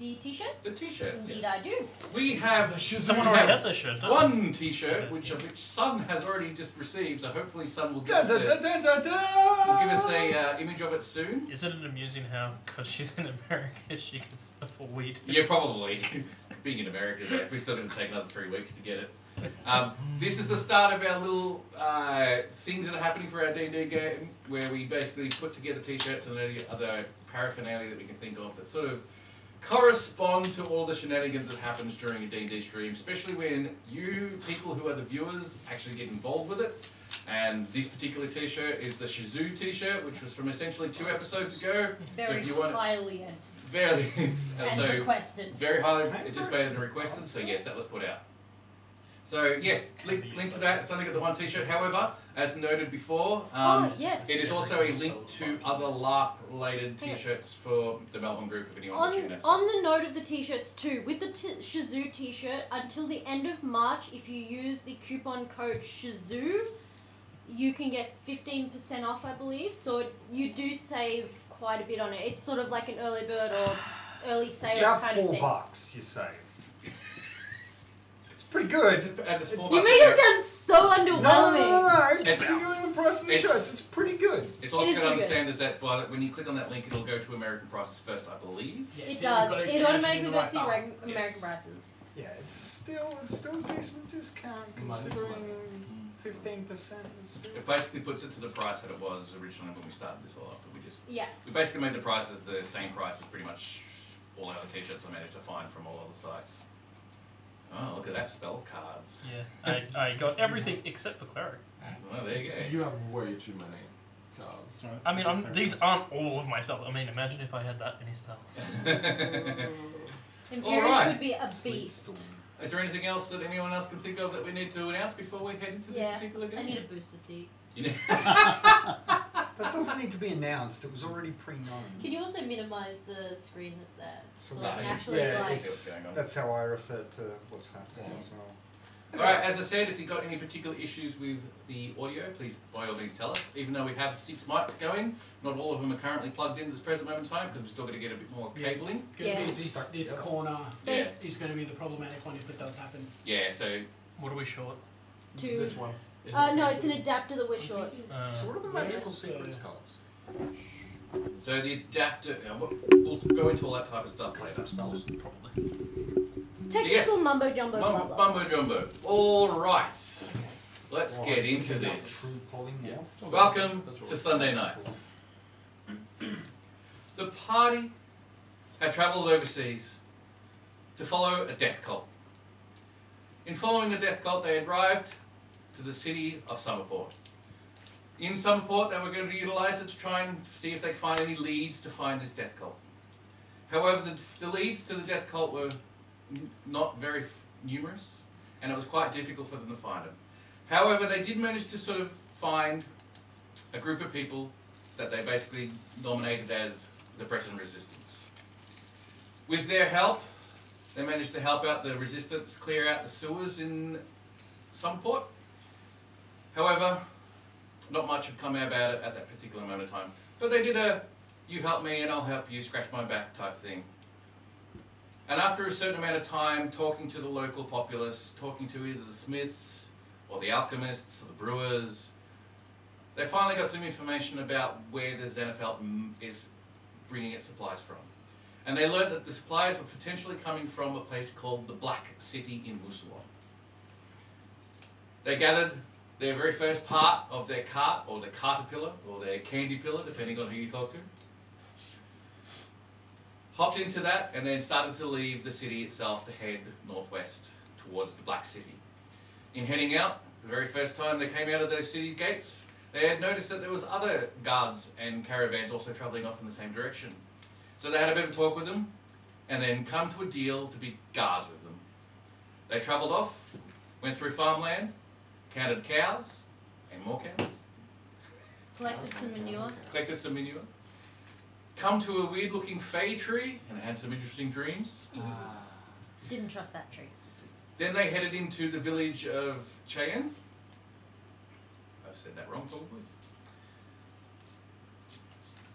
The t-shirts? The t-shirts. Indeed yes. I do. We have Someone we already have has that shirt. Don't one t-shirt, which Sun has already just received, so hopefully Sun will give us Da, da, a, da, da, da, will give da. us a image of it soon. Isn't it amusing how, because she's in America, she gets a full weed? Yeah, probably. Being in America, though, we're still going to take another 3 weeks to get it. This is the start of our little things that are happening for our D&D game, where we basically put together t-shirts and any other paraphernalia that we can think of that sort of correspond to all the shenanigans that happens during a D&D stream, especially when you people who are the viewers actually get involved with it. And this particular t-shirt is the Shizou t-shirt, which was from essentially 2 episodes ago. Very if you want, highly anticipated. very, And so requested. very highly anticipated and requested. So yes, that was put out. So yes, link to that. It's only got the one t-shirt. However, as noted before, Oh, yes. it is also a link to other LARP-related t-shirts for the Melbourne group if anyone's watching this. On the note of the t-shirts too, with the Shizou t-shirt, until the end of March, if you use the coupon code Shizou, you can get 15% off, I believe. So you do save quite a bit on it. It's sort of like an early bird or early sale About kind of thing. $4 you save. It's pretty good. And it's $4 You a make shirt. it sound so underwhelming. No. It's- Considering the price of the it's- shirts, it's pretty good. It's also It is got to pretty understand is that when you click on that link, it'll go to American prices first, I believe. Yes, It you've does. got to It change in automatically the goes right to bar. American Yes. prices. Yeah, it's still a decent discount considering 15% is still. It basically puts it to the price that it was originally when we started this all up. But Yeah. we basically made the prices the same price as pretty much all our t-shirts I managed to find from all other sites. Oh, look at that spell, cards. Yeah, I got everything except for cleric. Well, there you go. You have way too many cards. I mean, these aren't all of my spells. I mean, imagine if I had that many spells. Imperius Alright. would be a beast. Is there anything else that anyone else can think of that we need to announce before we head into Yeah, this particular game? I need a booster seat. You need- That doesn't need to be announced. It was already pre-known. Can you also minimize the screen that's there? So No, I can yeah, actually yeah, like... what's going on. that's how I refer to what's happening Yeah. as well. Alright, as I said, if you've got any particular issues with the audio, please by all means tell us. Even though we have 6 mics going, not all of them are currently plugged in at this present moment in time because we're still going to get a bit more cabling. Gonna be Yeah. this Stuck this together. corner Yeah, is going to be the problematic one if it does happen. yeah, so What are we short? To... This one. No, it's an adapter that we're short. So what are the Where's magical the- secrets cards? so the adapter, we'll go into all that type of stuff later. Custom spells. Probably. Technical Yes. mumbo jumbo blubber. Mumbo jumbo. Alright, let's Oh, get into not this. True polymorph. Welcome That's what to we're- Sunday That's nights. The party had travelled overseas to follow a death cult. In following the death cult, they arrived to the city of Summerport. In Summerport, they were going to utilise it to try and see if they could find any leads to find this death cult. However, the leads to the death cult were not very numerous, and it was quite difficult for them to find them. However, they did manage to sort of find a group of people that they basically nominated as the Breton Resistance. With their help, they managed to help out the Resistance clear out the sewers in Summerport. However, not much had come about it at that particular moment of time. But they did a, you help me and I'll help you, scratch my back type thing. And after a certain amount of time talking to the local populace, talking to either the smiths or the alchemists or the brewers, they finally got some information about where the Xenofelt is bringing its supplies from. And they learned that the supplies were potentially coming from a place called the Black City in Musalon. They gathered their very first part of their cart, or their caterpillar, or their candy pillar, depending on who you talk to. Hopped into that and then started to leave the city itself to head northwest towards the Black City. In heading out, the very first time they came out of those city gates, they had noticed that there was other guards and caravans also travelling off in the same direction. So they had a bit of a talk with them, and then come to a deal to be guards with them. They travelled off, went through farmland, counted cows, and more cows, Collected some manure. collected some manure, come to a weird looking fay tree, and had some interesting dreams. Didn't trust that tree. Then they headed into the village of Cheyenne. I've said that wrong probably.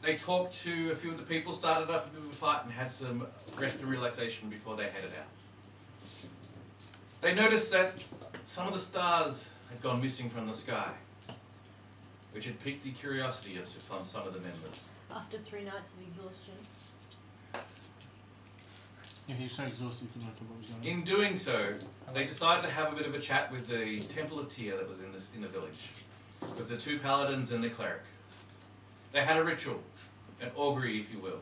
They talked to a few of the people, started up a bit of a fight, and had some rest and relaxation before they headed out. They noticed that some of the stars had gone missing from the sky, which had piqued the curiosity of some of the members. After 3 nights of exhaustion. Yeah, he was so exhausted he couldn't work out what was going on. In doing so, they decided to have a bit of a chat with the Temple of Tyr that was in the village, with the 2 paladins and the cleric. They had a ritual, an augury if you will,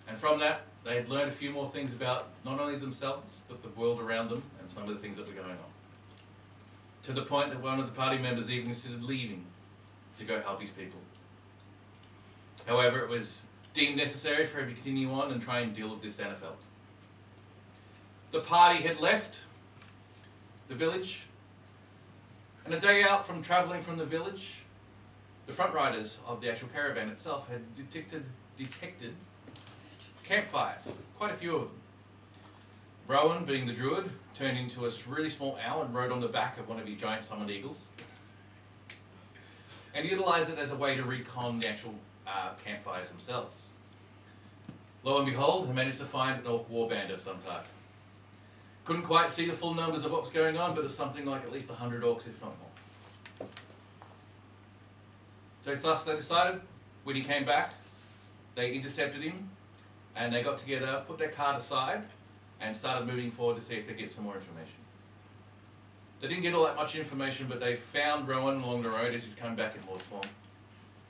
and from that they had learned a few more things about not only themselves, but the world around them and some of the things that were going on. To the point that one of the party members even considered leaving to go help his people. However, it was deemed necessary for him to continue on and try and deal with this Xenofelt. The party had left the village, and a day out from travelling from the village, the front riders of the actual caravan itself had detected campfires, quite a few of them. Rowan, being the druid, turned into a really small owl and rode on the back of one of his giant summoned eagles, and utilised it as a way to recon the actual campfires themselves. Lo and behold, he managed to find an orc warband of some type. Couldn't quite see the full numbers of what was going on, but it's something like at least 100 orcs, if not more. So thus they decided, when he came back, they intercepted him, and they got together, put their cart aside, and started moving forward to see if they get some more information. They didn't get all that much information, but they found Rowan along the road as he was coming back in horse form,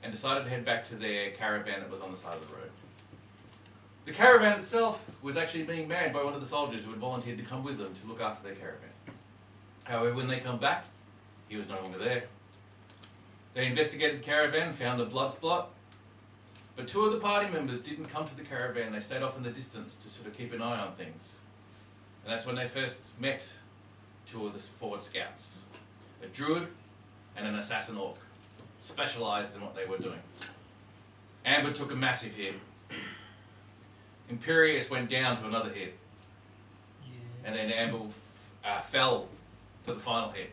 and decided to head back to their caravan that was on the side of the road. The caravan itself was actually being manned by one of the soldiers who had volunteered to come with them to look after their caravan. However, when they come back, he was no longer there. They investigated the caravan and found the blood spot, but 2 of the party members didn't come to the caravan. They stayed off in the distance to sort of keep an eye on things. And that's when they first met 2 of the forward scouts, a druid and an assassin orc, specialised in what they were doing. Amber took a massive hit. Imperius went down to another hit. And then Amber fell to the final hit.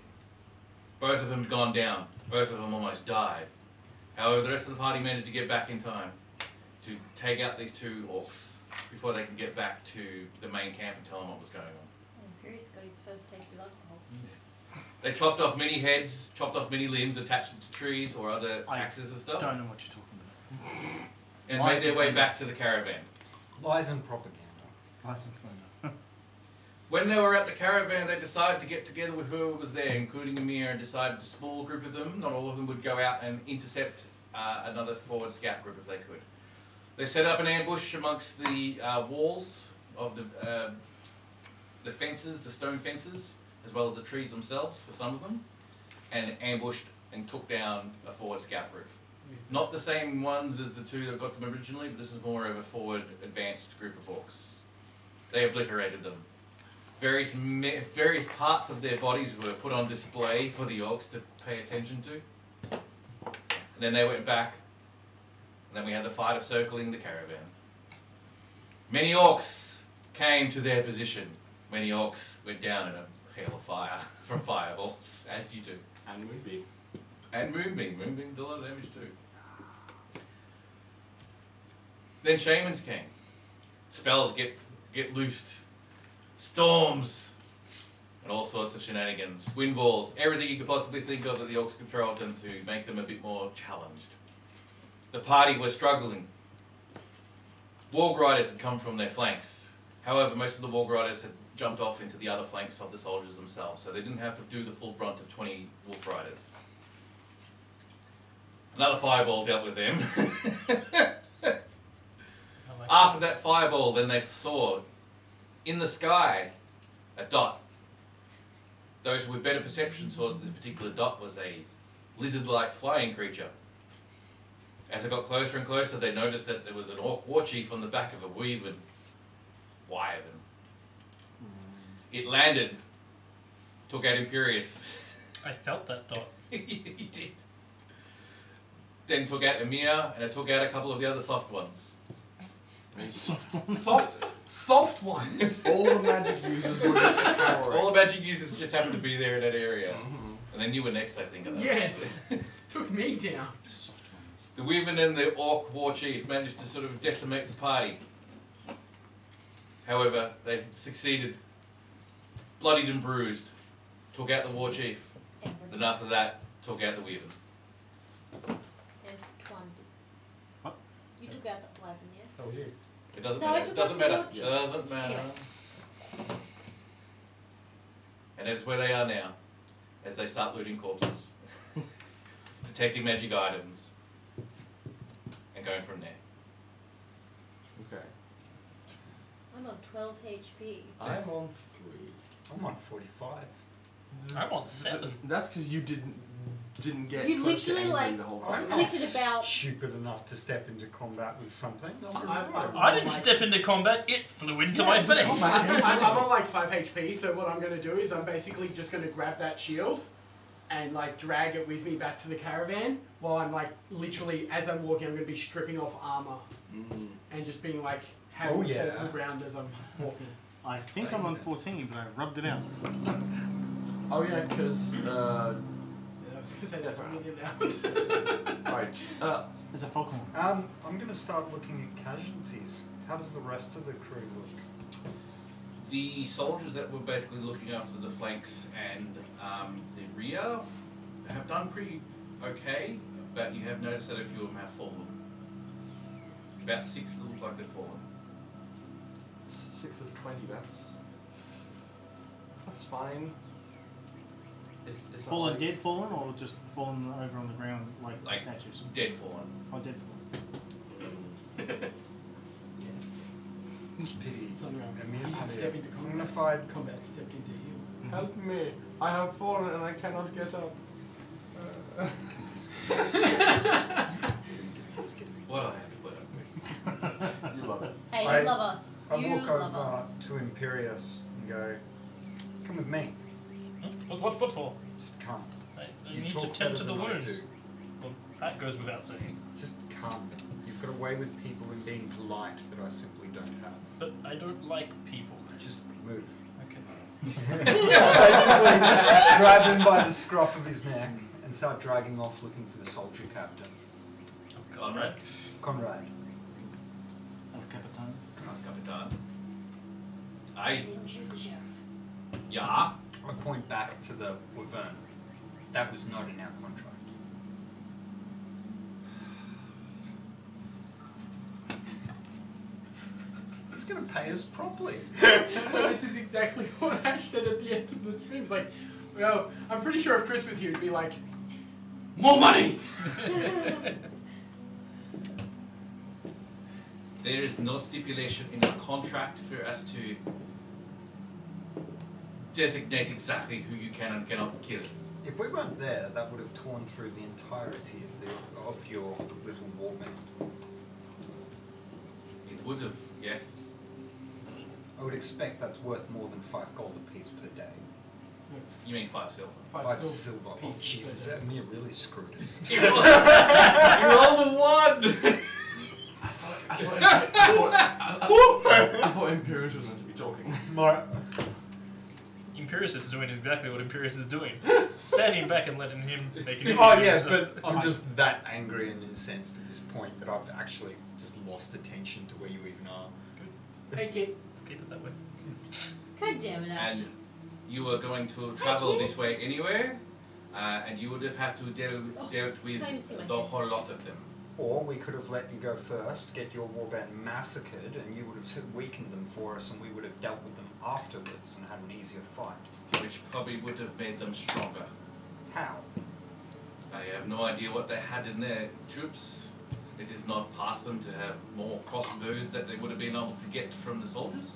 Both of them had gone down. Both of them almost died. However, the rest of the party managed to get back in time to take out these 2 orcs before they could get back to the main camp and tell them what was going on. Imperius got his first taste of alcohol. They chopped off many heads, chopped off many limbs, attached them to trees or other axes and stuff, Don't know what you're talking about. and made their way back to the caravan. Lies and propaganda. License number. When they were at the caravan, they decided to get together with whoever was there, including Amir, and decided a small group of them, not all of them, would go out and intercept another forward scout group if they could. They set up an ambush amongst the walls of the fences, the stone fences, as well as the trees themselves for some of them, and ambushed and took down a forward scout group. Not the same ones as the 2 that got them originally, but this is more of a forward advanced group of orcs. They obliterated them. Various parts of their bodies were put on display for the orcs to pay attention to. And then they went back, and then we had the fight of circling the caravan. Many orcs came to their position. Many orcs went down in a hail of fire from fireballs, as you do. And Moonbeam. And Moonbeam. Moonbeam did a lot of damage too. Then shamans came. Spells get loosed. Storms. And all sorts of shenanigans. Wind balls. Everything you could possibly think of that the orcs could throw at them to make them a bit more challenged. The party was struggling. Warg Riders had come from their flanks. However, most of the Warg Riders had jumped off into the other flanks of the soldiers themselves, so they didn't have to do the full brunt of 20 Wolf Riders. Another fireball dealt with them. After that fireball, then they saw in the sky a dot. Those with better perception saw that this particular dot was a lizard-like flying creature. As it got closer and closer, they noticed that there was an orc war chief on the back of a wyvern. It landed, took out Imperius. I felt that dot. He did. Then took out Emir, and it took out a couple of the other soft ones. Soft ones. All the magic users were just powering. All the magic users just happened to be there in that area. And then you were next, I think. On that Yes. Took me down. Soft ones. The Wyvern and the Orc War Chief managed to sort of decimate the party. However, they succeeded. Bloodied and bruised. Took out the War Chief. Then after that, took out the Wyvern. And Twan did. What? You took out the Wyvern, yeah? That was you. It doesn't No, I matter. took It doesn't out the matter. War Chief. Doesn't matter. Anyway. And that's where they are now, as they start looting corpses, detecting magic items, and going from there. Okay. I'm on 12 HP. I'm on 3. I'm on 45. I'm on 7. That's because you didn't get You close to literally, angry like, the whole I'm fight. not Flickered about. stupid enough to step into combat with something. I didn't step into combat, it flew into my face. I'm on like 5 HP, so what I'm going to do is I'm basically just going to grab that shield and like drag it with me back to the caravan while I'm like literally, as I'm walking, I'm going to be stripping off armor and just being like having it fall to the ground as I'm walking. I think I'm on 14, but I rubbed it out. Oh yeah, because I was going to say that's really loud. right. There's a foghorn. I'm going to start looking at casualties. How does the rest of the crew look? The soldiers that were basically looking after the flanks and the rear have done pretty okay, but you have noticed that a few of them have fallen. About 6 that look like they've fallen. 6 of 20. That's fine. It's not Fallen, like- dead fallen, or just fallen over on the ground like Like- statues? Dead fallen. Oh, dead fallen. Yes. Pity. Something wrong. Emir's He had stepped a into combat. unified. Combat stepped into you. Help me! I have fallen and I cannot get up. What I have to put up with. You love it. Hey, I- you love us. I You walk love over us. to Imperius and go, "Come with me. What's foot for? Just come. You need to talk tend better to the than I wounds. do. Well, that goes without saying. Just come. You've got a way with people and being polite that I simply don't have. But I don't like people. Just move." Okay. Basically, grab him by the scruff of his neck and start dragging off looking for the soldier captain, Conrad. Conrad. El Capitan. Capitan. I. Yeah. I point back to the Wyvern. That was not in our contract. He's going to pay us properly. Well, this is exactly what I said at the end of the stream. It's like, well, I'm pretty sure if Chris was here, he'd be like, more money! There is no stipulation in the contract for us to designate exactly who you can and cannot kill. If we weren't there, that would have torn through the entirety of your little war band. It would have, yes. I would expect that's worth more than 5 gold apiece per day. You mean 5 silver. 5 silver. Oh pieces Jesus, per day. that Mir really screwed us. You rolled a 1! I thought Imperius was meant to be talking. Imperius is doing exactly what Imperius is doing. Standing back and letting him make an Oh yeah, but I'm just that angry and incensed at this point that I've actually just lost attention to where you even are. Take it. Let's keep it that way. God damn it, Ash. And you were going to travel this way anyway, and you would have had to dealt with I didn't see my the head. whole lot of them. Or we could have let you go first, get your warband massacred, and you would have weakened them for us, and we would have dealt with them afterwards and had an easier fight. Which probably would have made them stronger. How? I have no idea what they had in their troops. It is not past them to have more crossbows that they would have been able to get from the soldiers,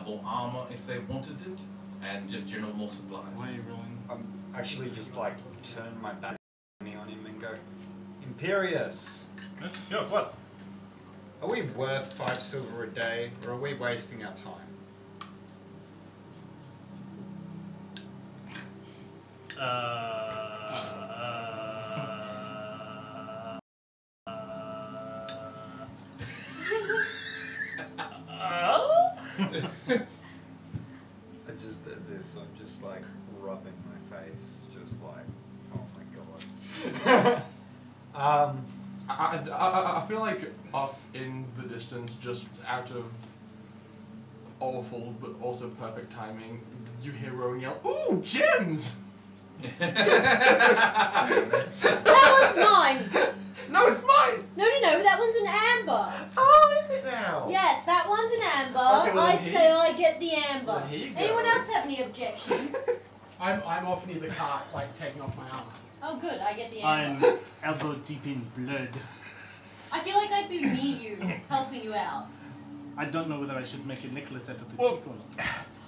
more armor if they wanted it, and just general more supplies. Why are you rolling? I'm actually just like turn my back on him and go, Imperius, Huh? Yeah, what? are we worth 5 silver a day, or are we wasting our time? I just did this, I'm just like rubbing my face, just like, oh my god. I feel like off in the distance, just out of awful but also perfect timing, you hear Rowan yell, "Ooh, gems!" That one's mine! No, it's mine! No, that one's an amber. Oh, is it now? Yes, that one's an amber. Okay, well, I then say I get the amber. Well, here you go. Anyone else have any objections? I'm off near the cart, like taking off my armor. Oh, good, I get the amber. I'm elbow deep in blood. I feel like I'd be near you, helping you out. I don't know whether I should make a necklace out of the Well- teeth or not.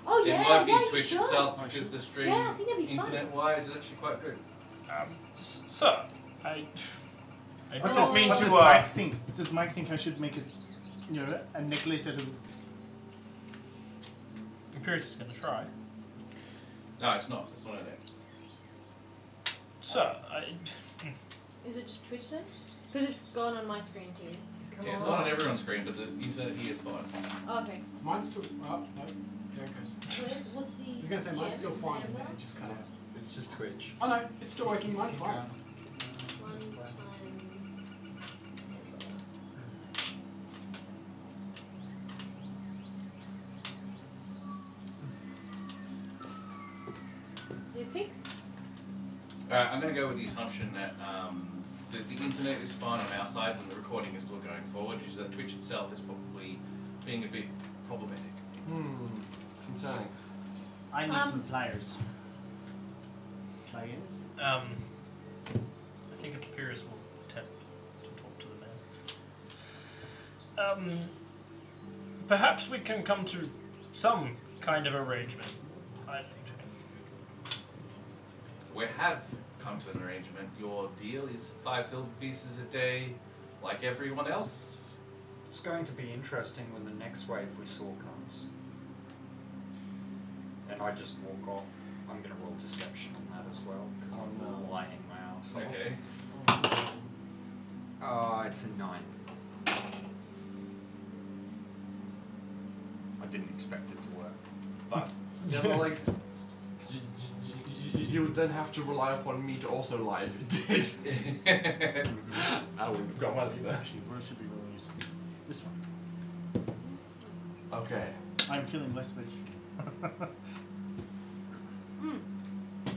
Oh, It yeah, might be yeah, you Twitch should. itself I because should. the stream, Yeah, I think that'd be fun. internet-wise, is actually quite good. So, I What don't mean does to, Mike think? Does Mike think I should make a necklace out of? Imperius is going to try. No, it's not. It's not in there. So, Is it just Twitch then? Because it's gone on my screen too. Yeah, it's not on everyone's screen, but the internet here is fine. Oh, okay. Mine's still. Oh, no. There it goes. What's the. I was gonna say mine's gem still fine, amber? but it just cut out. It's just Twitch. Oh no, it's still working. Mine's fine. 1 times. Do you fix? I'm going to go with the assumption that the internet is fine on our sides and the recording is still going forward, which is that Twitch itself is probably being a bit problematic. Concerning. I need some pliers. Pliers? I think Imperius will attempt to talk to the man. Perhaps we can come to some kind of arrangement. I think. We have come to an arrangement. Your deal is 5 silver pieces a day, like everyone else. It's going to be interesting when the next wave we saw comes. And I just walk off. I'm going to roll deception on that as well, because I'm lying my ass off. Okay. It's a 9. I didn't expect it to work, but Yeah, but like, you would then have to rely upon me to also lie if it did. I wouldn't have gone well either. Actually, where should we roll use? This one. Okay. I'm feeling less vegetable.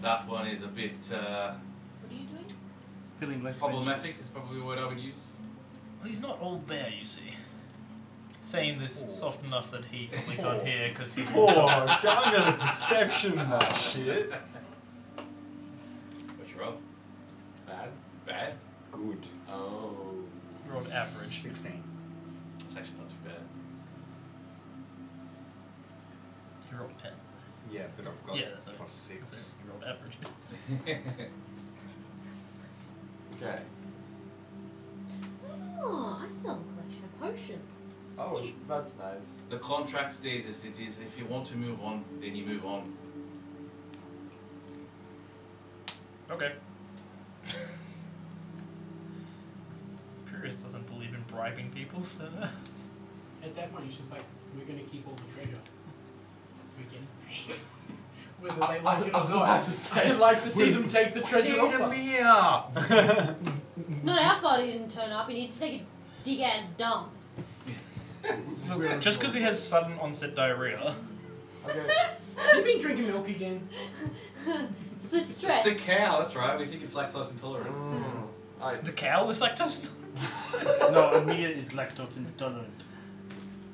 That one is a bit What are you doing? Feeling less problematic, is probably the word I would use. Well, he's not all there, you see. Saying this soft enough that he probably can't hear because he's. oh, I'm gonna perception that shit. What's your roll? Bad. Bad? Good. Oh. Rolled average. 16. It's actually not too bad. You rolled 10. Yeah, but I've got Yeah, that's okay. plus 6. You rolled average. Okay. Oh, I sell a collection of potions. Oh, that's nice. The contract stays as it is. If you want to move on, then you move on. Okay. Pyrrhus doesn't believe in bribing people, so. At that point, it's just like, we're going to keep all the treasure. We can. Whether they like it I or was not. about to say, I'd like to see them take the treasure off us. It's not our fault he didn't turn up. He needed to take a dig ass dump. Look, just because he has sudden onset diarrhea. Okay. Has he been drinking milk again? It's the stress. It's the cow, that's right. We think it's lactose intolerant. The cow is lactose. No, Amir is lactose intolerant.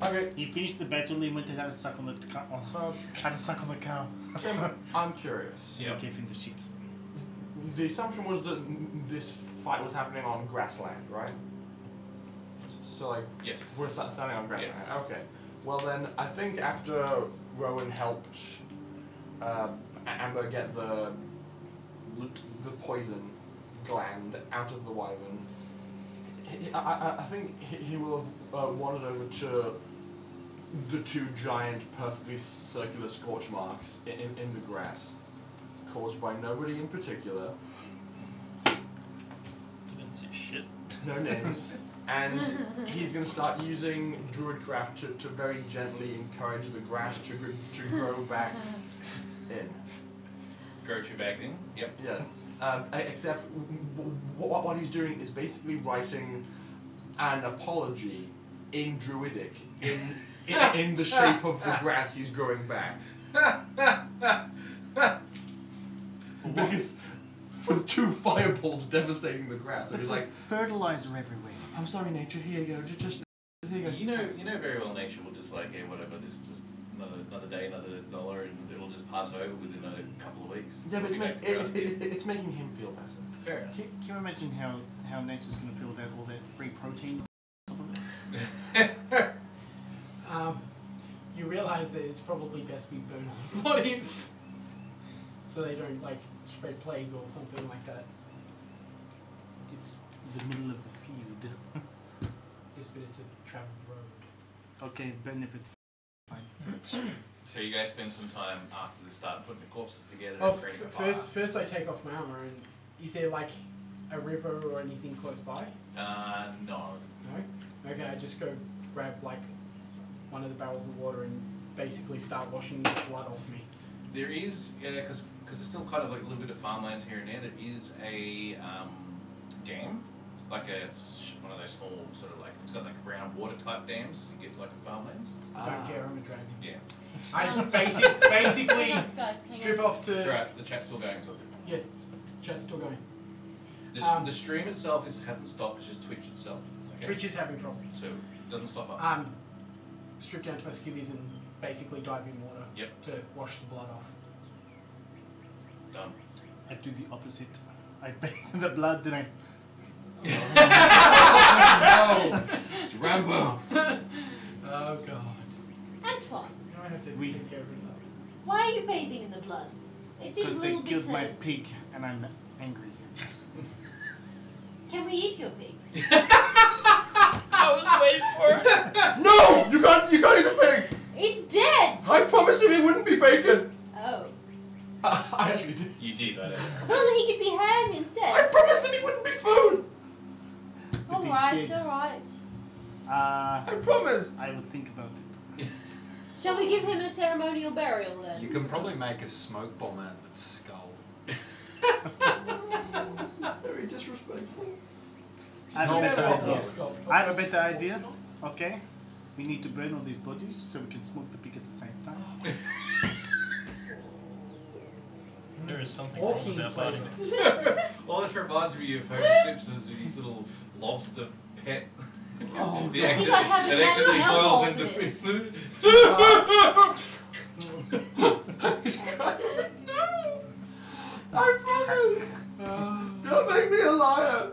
Okay. He finished the battle and went and had a suck on the cow. Had a suck on the cow. Tim, I'm curious. Yeah. They gave him the shits. The assumption was that this fight was happening on grassland, right? So like, Yes. we're standing on grassland. Yes. Okay. Well then, I think after Rowan helped Amber get the poison gland out of the wyvern, I think he will have wandered over to the 2 giant, perfectly circular scorch marks in the grass, caused by nobody in particular. You didn't see shit. No names. And he's going to start using Druidcraft to very gently encourage the grass to grow back in. Grow 2 bags in? Yep. Yes. Except what he's doing is basically writing an apology in Druidic, in the shape of the grass he's growing back. Because for 2 fireballs devastating the grass, and he's like, fertilizer everywhere. I'm sorry, nature. Here you go. Just here you go. You know very well nature will just like, yeah, whatever, this is just another day, another dollar, and it'll just pass over within a couple of weeks. Yeah, but We'll be back to it's making him feel better. fair enough. Can you imagine how nature's going to feel about all that free protein? You realise that it's probably best we burn all the bodies. So they don't, like, spread plague or something like that. It's the middle of the field. Just but it's a travelled road. Okay, benefit. Fine. So you guys spend some time after the start putting the corpses together Oh, and creating a fire. first I take off my armour, and is there, like, a river or anything close by? No. No? Okay, I just go grab, like, one of the barrels of water and basically start washing the blood off me. There is, because there's still kind of like a little bit of farmlands here and there, there is a dam, like one of those small sort of like, it's got like groundwater type dams you get like in farmlands. Don't care, I'm a dragon. Yeah. I basically Guys, hang strip on. off to... That's right, the chat's still going, so Yeah, chat's still going. the stream itself hasn't stopped, it's just Twitch itself. Okay? Twitch is having problems. So it doesn't stop us. Strip down to my skivvies and basically dive in water Yep. to wash the blood off. Done. I do the opposite. I bathe in the blood, then I... No! It's Rambo! Oh god. have to We- take care of it. Why are you bathing in the blood? It seems Because a they little bit. killed my pig and I'm angry. Can we eat your pig? I was waiting for it. No! You can't eat the pig! It's dead. I promised him it wouldn't be bacon! Oh. I actually did. You did, I know. Well, he could be ham I instead. promised him it wouldn't be food! But he's Alright, dead. alright. I promised! I will think about it. Shall we give him a ceremonial burial then? You can probably make a smoke bomb out of its skull. This is very disrespectful. I have a better Oh, idea. Scott. I have a better idea. Okay? We need to burn all these bodies so we can smoke the pig at the same time. There is something Or wrong with keen that body. flavour. Well, this reminds me of Homer Simpson's with his little lobster pet. Oh, The I think I have that an actually alcohol boils for into this. food. I promise! Don't make me a liar!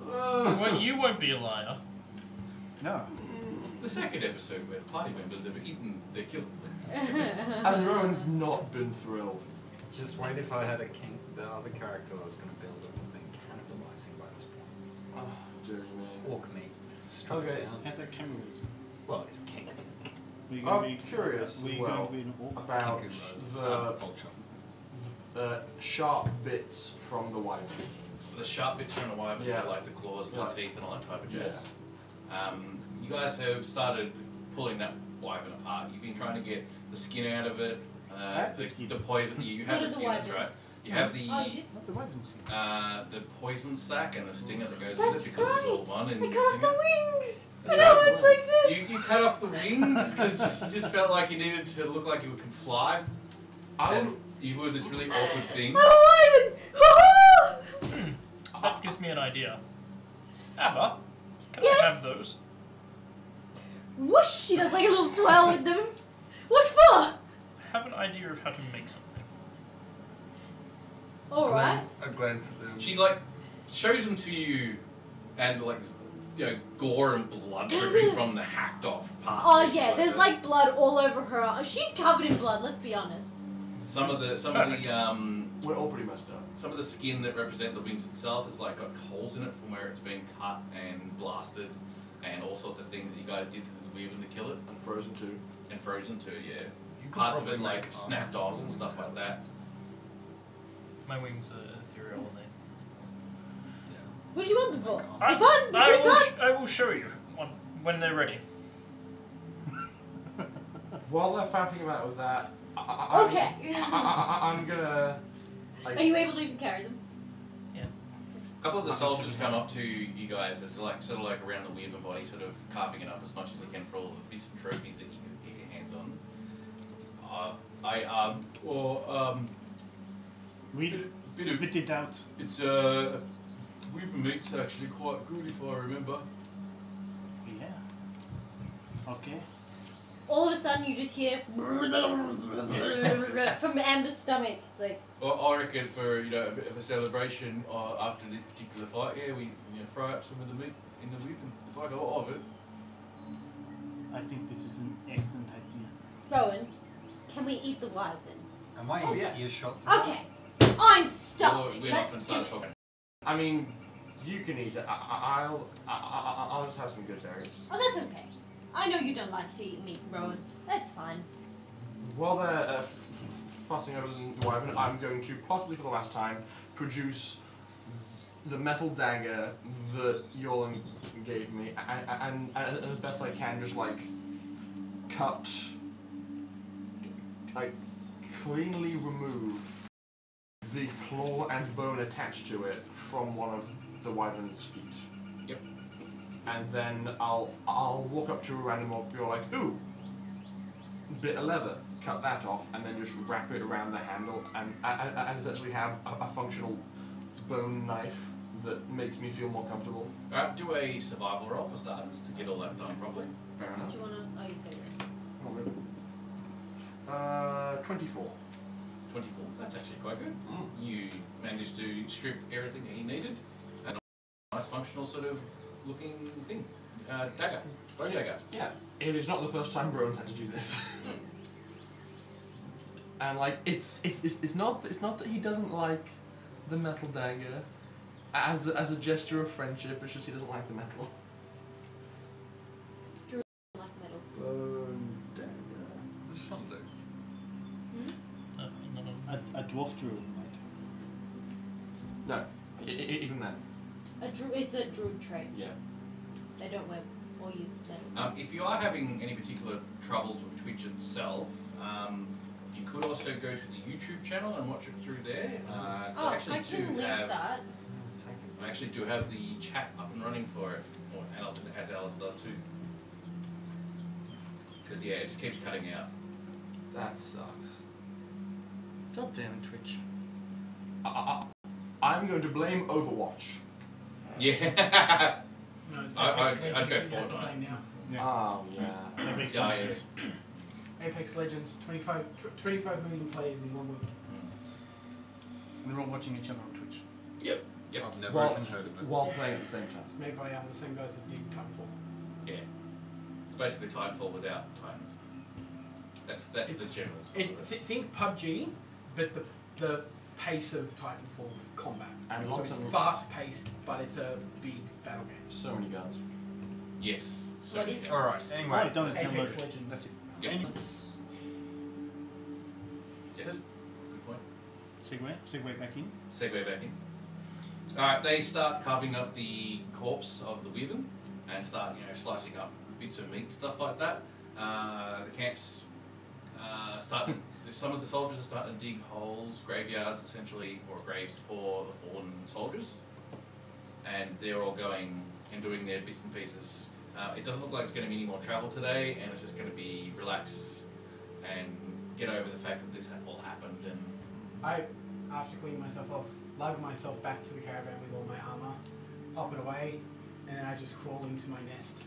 Well, you won't be a liar. No. The second episode where the party members have eaten their killed. And Rowan's not been thrilled. Just wait if I had a king. The other character I was going to build would have been cannibalizing by this point. Oh, dear me. Orc meat. Struck Okay. down. Has a cannibalism. Well, it's king. We're gonna I'm curious we're as going well to be an orc. about Kingu vulture. the sharp bits from the wyvern. The sharp bits from the wyvern, Yeah. so like the claws and Yeah. the teeth and all that type of jazz. You guys have started pulling that wyvern apart. You've been trying to get the skin out of it, have the skin. the poison. You What have the is a skin, that's wyvern? right. You have the Oh, you did? Not the wyvern skin. the poison sac and the stinger that goes That's with it because it's all right. one. And We cut off the wings. That's And I right. was like this. You cut off the wings because you just felt like you needed to look like you could fly. And you were this really awkward thing. I'm a wyvern. That gives me an idea. Abba, can Yes? I have those? Whoosh! She does like a little twirl with them. What for? I have an idea of how to make something. Alright. I glance at them. She like shows them to you, and like gore and blood dripping from the hacked off parts. Oh of it, yeah, there's the- like blood all over her. She's covered in blood. Let's be honest. some of the Perfect. We're all pretty messed up. some of the skin that represent the wings itself is like got holes in it from where it's been cut and blasted, and all sorts of things that you guys did to this wyvern to kill it, And frozen too. and frozen too. Yeah, You could parts of probably it like make snapped armor off and for stuff like that. My wings are ethereal and they. What do you want them for? I, Be fun. Be I pretty will. fun. I will show you when they're ready. While they're faffing about with that, Okay. I'm gonna. Are you able to even carry them? A couple of the soldiers come up to you guys as like sort of like around the wyvern body, sort of carving it up as much as they can for all the bits and trophies that you can get your hands on. We bit of spit it out. it's wyvern meat's actually quite good if I remember. Yeah. Okay. All of a sudden, you just hear from Amber's stomach, like. Well, I reckon for a bit of a celebration after this particular fight, yeah, we fry up some of the meat in the wyvern. It's like a lot of it. I think this is an excellent idea. Rowan, can we eat the wyvern? Am I Oh, yeah. earshot? Okay. I'm Well, starving. we're Let's not do going it. to start talking. I mean, you can eat it. I'll just have some good berries. Oh, that's okay. I know you don't like to eat meat, Rowan. That's fine. While they're fussing over the wyvern, I'm going to, possibly for the last time, produce the metal dagger that Yolan gave me, and as best I can, just like cut, like cleanly remove the claw and bone attached to it from one of the wyvern's feet. Yep. And then I'll walk up to a random orc and be like, ooh, bit of leather, cut that off, and then just wrap it around the handle, and essentially have a functional bone knife that makes me feel more comfortable. Alright, do a survival roll for starters to get all that done properly. Fair Do enough. you wanna? Oh, you figured. 24. 24. That's actually quite good. You managed to strip everything that you needed. And a nice functional sort of looking thing. Dagger. Bone dagger. Yeah, it is not the first time Brown's had to do this. And like, it's not that he doesn't like the metal dagger as a gesture of friendship. It's just he doesn't like the metal. Like metal. Bone dagger. Some do. A dwarf druid might. No, even then. It's a druid trait. Yeah. They don't wear or use metal. If you are having any particular troubles with Twitch itself, you could also go to the YouTube channel and watch it through there. Oh, I can link that. I actually do have the chat up and running for it, as Alice does too. Because yeah, it keeps cutting out. That sucks. God damn it, Twitch. I'm going to blame Overwatch. Yeah. No, it's I'd Apex go Legends you have to Fortnite. play now. Oh yeah. That makes Yeah, sense. Apex Legends, 25 million players in 1 week. And they're all watching each other on Twitch. Yep. I've never even heard of it. While playing at the same time. It's made by the same guys that did Titanfall. Yeah. It's basically Titanfall without Titans. That's It's- the general. Think PUBG, but the pace of Titanfall combat. And so lots it's of- fast paced, but it's a big battle game. So many guns. Yes. So What is- yeah. Alright, All anyway. I've done is Apex download it. Legends. That's it. Yep. Any Yes. Good point. segue back in. Segue back in. Alright, they start carving up the corpse of the wyvern and start, slicing up bits of meat, stuff like that. The camps starting. Some of the soldiers are starting to dig holes, graveyards essentially, or graves for the fallen soldiers, and they're all going and doing their bits and pieces. It doesn't look like it's going to be any more travel today, and it's just going to be relax and get over the fact that this all happened. And I, after cleaning myself off, lug myself back to the caravan with all my armour, pop it away, and then I just crawl into my nest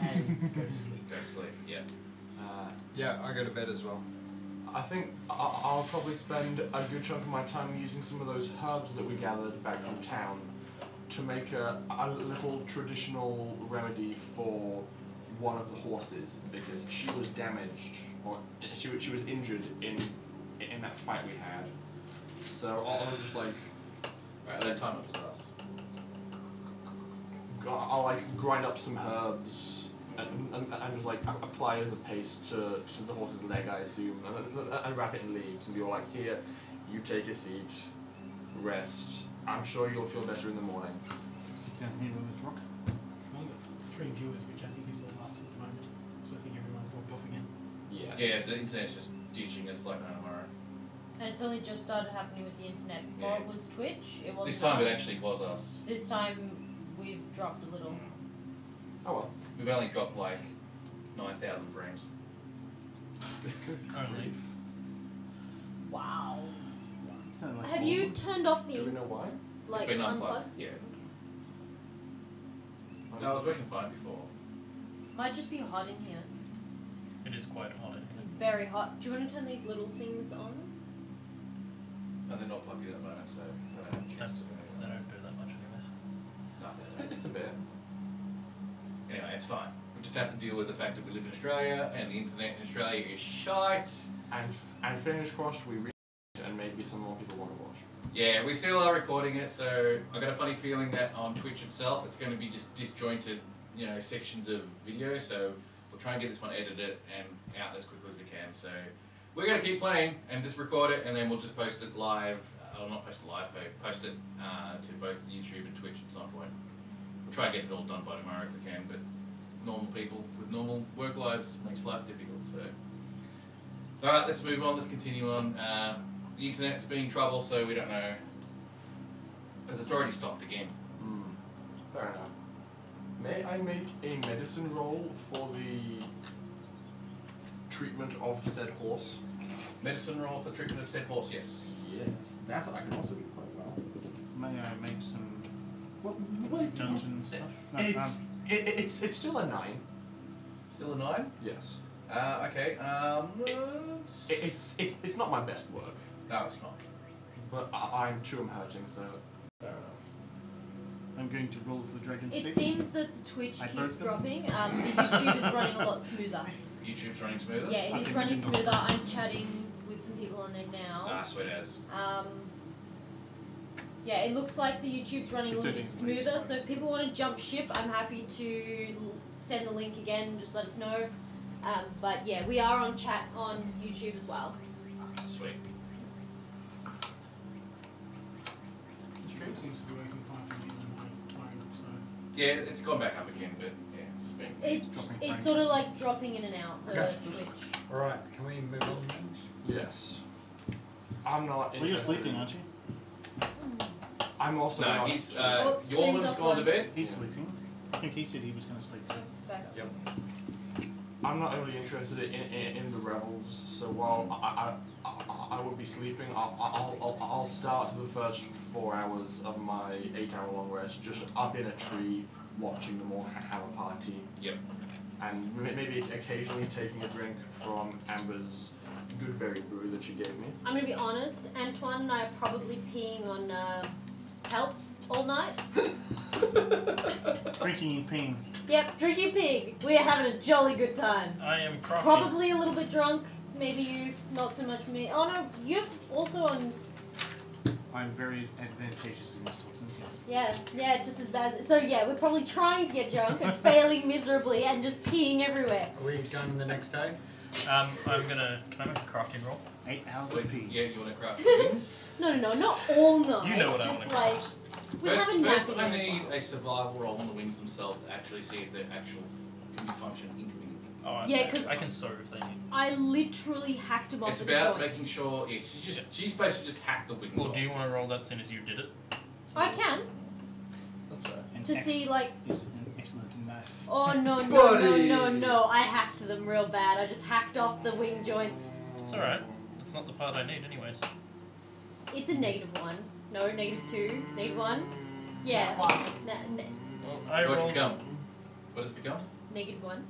and go to sleep. go to sleep. Yeah. Yeah, I go to bed as well. I think I'll probably spend a good chunk of my time using some of those herbs that we gathered back from town to make a little traditional remedy for one of the horses, because she was damaged, or she was injured in that fight we had. So I'll just like Right, that time it was us. I'll like grind up some herbs and just like apply it as a paste to the horse's leg, I assume, and wrap it in leaves and be all like, here, you take a seat, rest. I'm sure you'll feel better in the morning. Sit down here on this rock. I've only got 3 viewers, which I think is all us at the moment. So I think everyone's walked off again. Yes. Yeah, the internet's just ditching us like no tomorrow. And it's only just started happening with the internet. Before Yeah. it was Twitch. It was This time it actually was us. This time we've dropped a little. Oh well. We've only dropped like 9,000 frames. Only. Wow. Is that like Have you turned off Do we the know why? like It's been unplugged. unplugged? Yeah. No, I was working fine before. Might just be hot in here. It is quite hot in It's very hot. Do you want to turn these little things on? And they're not plugged in at the moment, so I don't have a chance to do here. They anything. don't do that much anyway. No. It's a bit. Anyway, it's fine. We just have to deal with the fact that we live in Australia and the internet in Australia is shite. And fingers crossed we reach it and maybe some more people want to watch. Yeah, we still are recording it, so I got a funny feeling that on Twitch itself it's going to be just disjointed, sections of video. So we'll try and get this one edited and out as quickly as we can. So we're going to keep playing and just record it, and then we'll just post it live. I'll not post it live, post it to both YouTube and Twitch at some point. We'll try and get it all done by tomorrow if we can, but normal people with normal work lives makes life difficult. So, alright, let's move on. Let's continue on. The internet's been in trouble, so we don't know, because it's already stopped again. Fair enough. May I make a medicine roll for the treatment of said horse? Medicine roll for treatment of said horse, yes. Yes. That I can also do quite well. May I make some Well, dungeon stuff? No, it's still a 9. Still a 9? Yes. Okay. It's not my best work, No, it's not. but I'm too hurting, so fair enough. I'm going to roll for the dragon It stick. seems that the Twitch I keeps broke them. dropping. The YouTube is running a lot smoother. YouTube's running smoother? Yeah, it I is think running we can- smoother. I'm chatting with some people on there now. Ah, sweet as. Yeah, it looks like the YouTube's running a little bit 13 degrees. smoother. So if people want to jump ship, I'm happy to send the link again. Just let us know. But yeah, we are on chat on YouTube as well. Sweet. The stream seems to be working fine for me on my phone, so. Yeah, it's gone back up again, but yeah, it's been. It's sort of like dropping in and out, the Okay. Twitch. Alright, can we move on then? Yes. I'm not Well, you're interested. sleeping, aren't you? I'm also No, not. he's Oh, stream's Yorman's gone to offline. bed. He's sleeping. I think he said he was going to sleep too. It's back up. Yep. I'm not really interested in the rebels. So while I would be sleeping, I'll start the first 4 hours of my 8-hour-long rest just up in a tree, watching them all have a party. Yep. And maybe occasionally taking a drink from Amber's good berry brew that she gave me. I'm gonna be honest, Antoine and I are probably peeing on pelts all night. Drinking and peeing. Yep, drinking pig. We're having a jolly good time. I am crafting. Probably a little bit drunk. Maybe you, not so much me. Oh no, you're also on. I'm very advantageous against toxins, yes. Yeah, just as bad. So yeah, we're probably trying to get drunk and failing miserably and just peeing everywhere. Are we going the next day? I'm gonna. Can I make a crafting roll? 8 hours Wait, of pee. yeah, you want to craft wings? No, not all night. You know what I just wanna like craft. we have a First, nap I in the need fire. a survival roll on the wings themselves to actually see if they're actual can be function intermediately. Oh, Yeah, 'cause I can sew if they need. I literally hacked them off It's at the about joints. making sure. Yeah, she's basically just hacked the wings Well, off. do you want to roll that soon as you did it? I can That's right. And to see like. He's an excellent knife. Oh no Buddy. no! I hacked them real bad. I just hacked off the wing joints. It's alright. It's not the part I need, anyways. It's a -1. No, -2. -1. Yeah. One. Well, I So what's it rolled. become? What has it become? -1.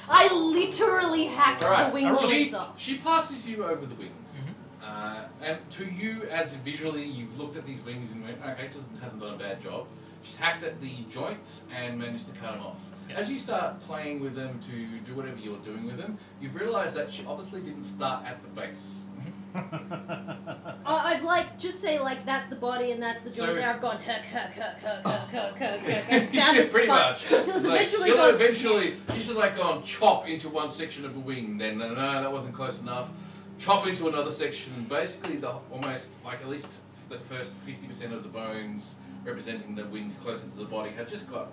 I literally hacked Alright, the wing she, joints off. she passes you over the wings. Mhm. And to you, as visually, you've looked at these wings and went, okay, it hasn't done a bad job. She's hacked at the joints and managed to cut them off. Yeah. As you start playing with them to do whatever you're doing with them, you've realised that she obviously didn't start at the base. I'd like just say like that's the body and that's the joint So- there. I've gone hook down the Pretty spine much. until it's Like, eventually you'll gone eventually, you should like go and chop into one section of a wing, then no, that wasn't close enough. Chop into another section. Basically, the almost like at least the first 50% of the bones representing the wings closer to the body had just got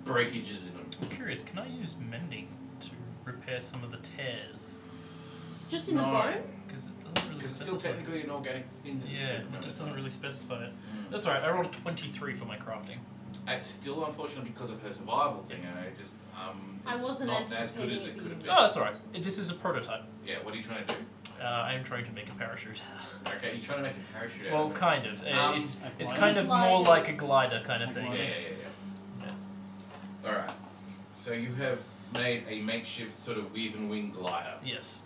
breakages in them. I'm curious, can I use mending to repair some of the tears? just in the No. bone. Because it doesn't really Because it's still specify. technically an organic thing. Yeah, it just doesn't really specify it. Mm. That's alright, I rolled a 23 for my crafting. It's still unfortunate because of her survival thing. It just I it's wasn't not as good anticipating as it it could have being- been. Oh, that's alright. This is a prototype. Yeah, what are you trying to do? I am trying to make a parachute. Okay, you're trying to make a parachute out Well, of it. kind of. Um, It's glider. kind of more Glider. like a glider kind of A thing. Yeah, glider. yeah. Alright. So you have made a makeshift sort of weave and wing glider. Yes.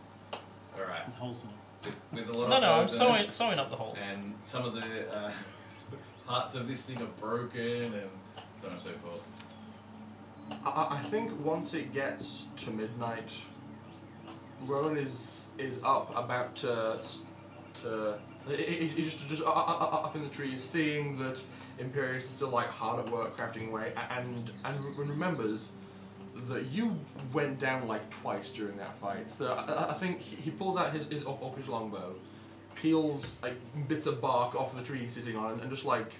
Alright. With holes in it. With a lot No, of no, I'm holes in it, sewing up the holes. and some of the parts of this thing are broken and so on and so forth. I think once it gets to midnight, Rowan is up about he's just up in the trees, seeing that Imperius is still like hard at work crafting away, and remembers that you went down like twice during that fight. So I think he pulls out his longbow, peels like bits of bark off the tree he's sitting on, and just like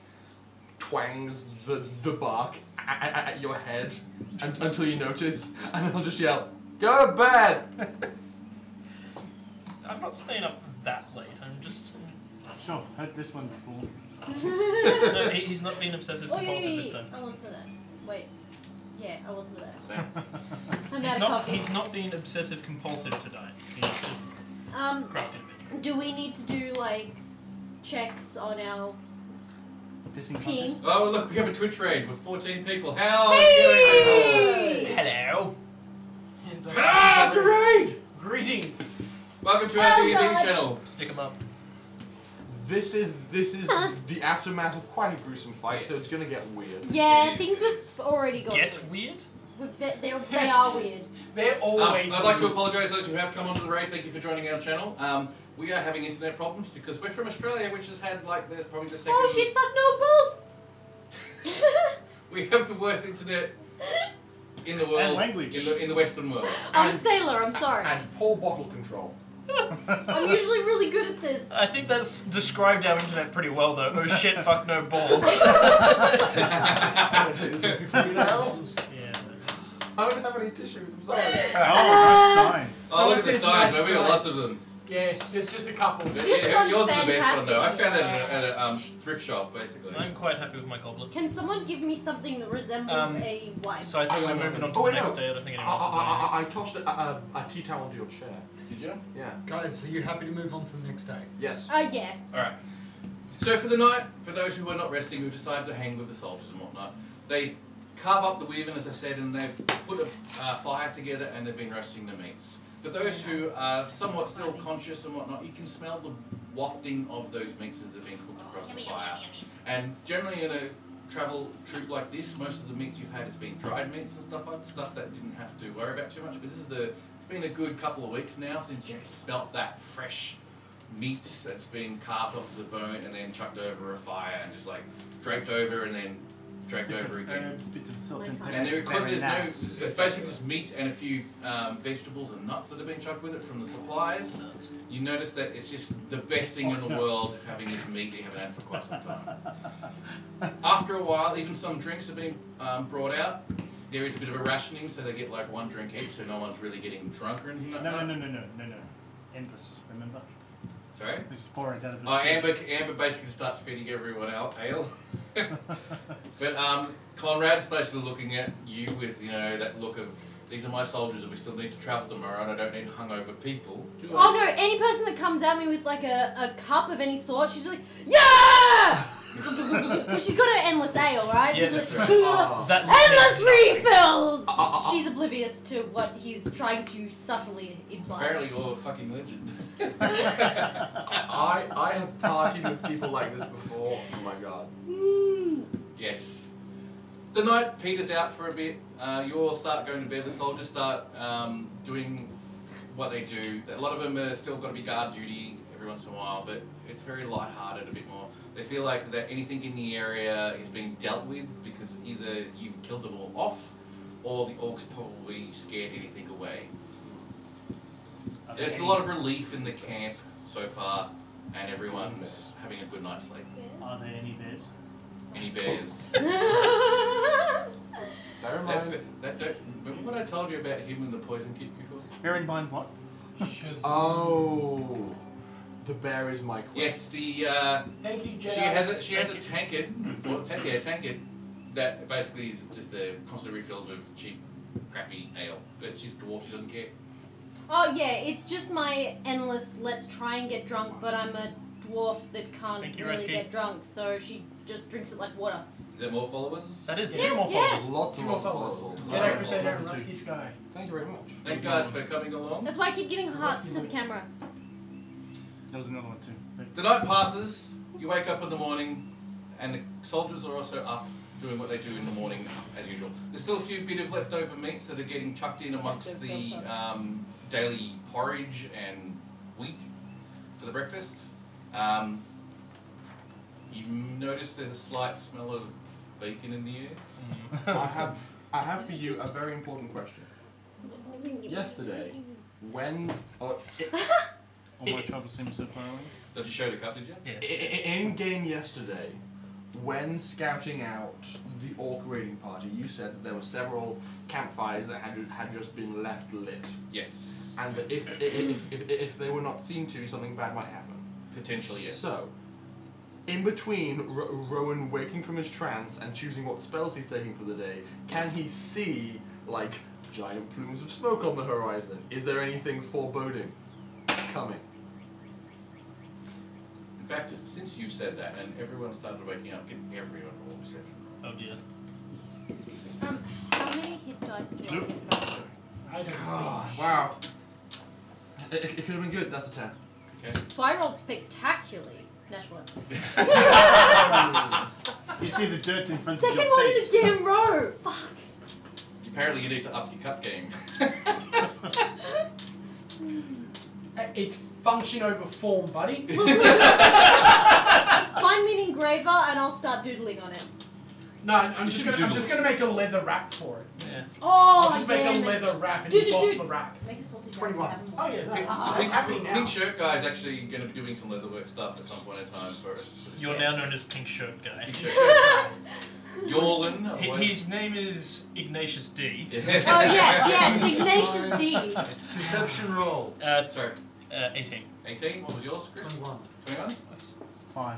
twangs the bark at your head until you notice, and then he'll just yell, "Go to bed!" I'm not staying up that late. I'm just. Sure, heard this one before. No, he's not being obsessive Oh compulsive this yeah. time. I want some of that. Wait. Yeah, I want some of that. Sam? I'm He's out of not. coffee. He's not being obsessive compulsive tonight. He's just crafting a bit. Do we need to do like checks on our Pissing ping? contest. Oh, look, we have a Twitch raid with 14 people. How Hey! Hello. Ah, it's a raid! Greetings. Welcome to our Oh, D&D God. channel. Stick him up. This is the aftermath of quite a gruesome fight, so Yes. it's gonna get weird. Yeah, It things is. have already got Get weird? They are weird. They're always. I'd like to apologise to those who have come onto the raid. Thank you for joining our channel. We are having internet problems because we're from Australia, which has had like the probably the second. Oh shit! Fuck no balls. We have the worst internet in the world. And language. In the Western world. I'm a sailor. I'm sorry. And poor bottle control. I'm usually really good at this. I think that's described our internet pretty well, though. Oh shit, fuck no balls. Yeah. I don't have any tissues, I'm sorry. Oh, Stein. Oh, look at the says signs, man. nice We got sign. lots of them. Yeah, there's just a couple. This Yeah, one's yours is the best one though. I fantastic. found that at a thrift shop, basically. I'm quite happy with my goblet. Can someone give me something that resembles a wife? So I think we're moving on to Oh, the wait, next no. day. I don't think anyone else is doing anything. I tossed a tea towel onto your chair. Did you? Yeah. Guys, are you happy to move on to the next day? Yes. Yeah. Alright. So for the night, for those who were not resting, who decided to hang with the soldiers and whatnot, they carve up the weaving, as I said, and they've put a fire together and they've been roasting the meats. For those who are somewhat still conscious and whatnot, you can smell the wafting of those meats as they're being cooked across the fire. And generally in a travel troop like this, most of the meats you've had has been dried meats and stuff like stuff that didn't have to worry about too much. But it's been a good couple of weeks now since you've smelt that fresh meat that's been carved off the bone and then chucked over a fire and just like draped over and then draped over again. Herbs, bits of salt and pepper. And It's because very there's nice. it's basically just meat and a few vegetables and nuts that have been chucked with it from the suppliers. You notice that it's just the best thing in the world, having this meat that you haven't had for quite some time. After a while, even some drinks have been brought out. There is a bit of a rationing, so they get like one drink each, so no one's really getting drunk or anything like that. No. Endless, remember? Sorry? This is pouring out of Oh, Amber basically starts feeding everyone ale. But Conrad's basically looking at you with, you know, that look of, these are my soldiers and we still need to travel tomorrow and I don't need hungover people. Oh no! Any person that comes at me with like a cup of any sort, she's like, yeah! Because she's got her endless ale, right? Yeah, so she's that's like, That endless refills. She's oblivious to what he's trying to subtly imply. Apparently you're a fucking legend. I have partied with people like this before. Oh my god. Yes. The night peters out for a bit. You all start going to bed. The soldiers start doing what they do. A lot of them are still got to be guard duty every once in a while, but it's very light-hearted a bit more. They feel like that anything in the area is being dealt with because either you've killed them all off, or the orcs probably scared anything away. There's a lot of relief in the camp so far, and everyone's having a good night's sleep. Are there any bears? Any bears? Bear in mind. Remember what I told you about him and the poison kit before? Bear in mind what? Oh. The bear is my quest. Yes, the Thank you, Jedi. she has a tankard, well, tankard that basically is just a constant refills with cheap, crappy ale. But she's dwarf, she doesn't care. Oh yeah, it's just my endless let's try and get drunk, but I'm a dwarf that can't Thank you, really Reski. get drunk, so she just drinks it like water. Is there more followers? That is Yeah, 2 more yeah. followers. Lots and Two lots of more followers. Jedi Crusader and Rusky Sky. Thank you very much. Thanks guys for coming along. That's why I keep giving hearts to the camera. There was another one too. The night passes, you wake up in the morning, and the soldiers are also up doing what they do in the morning as usual. There's still a few bit of leftover meats that are getting chucked in amongst the daily porridge and wheat for the breakfast. You notice there's a slight smell of bacon in the air. I have for you a very important question. Yesterday, when All my troubles seem so far away. Did you show the cup, did you? Yes. in game yesterday, when scouting out the orc raiding party, you said that there were several campfires that had just been left lit, Yes. and that if they were not seen to, something bad might happen. Potentially, yes. So, in between Rowan waking from his trance and choosing what spells he's taking for the day, can he see, like, giant plumes of smoke on the horizon? Is there anything foreboding coming? In fact, since you said that and everyone started waking up, get everyone roll perception. Oh dear. How many hit dice do I get back? I don't Gosh, see. wow. It could have been good, that's a 10. Okay. So I rolled spectacularly. Natural one. You see the dirt in front Second of your one in face. a damn row. Fuck. Apparently, you need to up your cup game. It's function over form, buddy. Find me an engraver and I'll start doodling on it. No, I'm You just should gonna doodle make a leather wrap for it. Yeah. Oh, I'll just make yeah, a leather wrap and Dude, emboss dude. the wrap. Make a salty 21. dragon. Oh yeah, Pink, it's happening now. Pink shirt guy is actually going to be doing some leatherwork stuff at some point in time for us. You're now known as Pink Shirt Guy. Pink shirt guy. Jordan. His name is Ignatius D. Oh yes, Ignatius D. Perception roll. Sorry, 18. 18. What was yours, Chris? 21. 21? 5.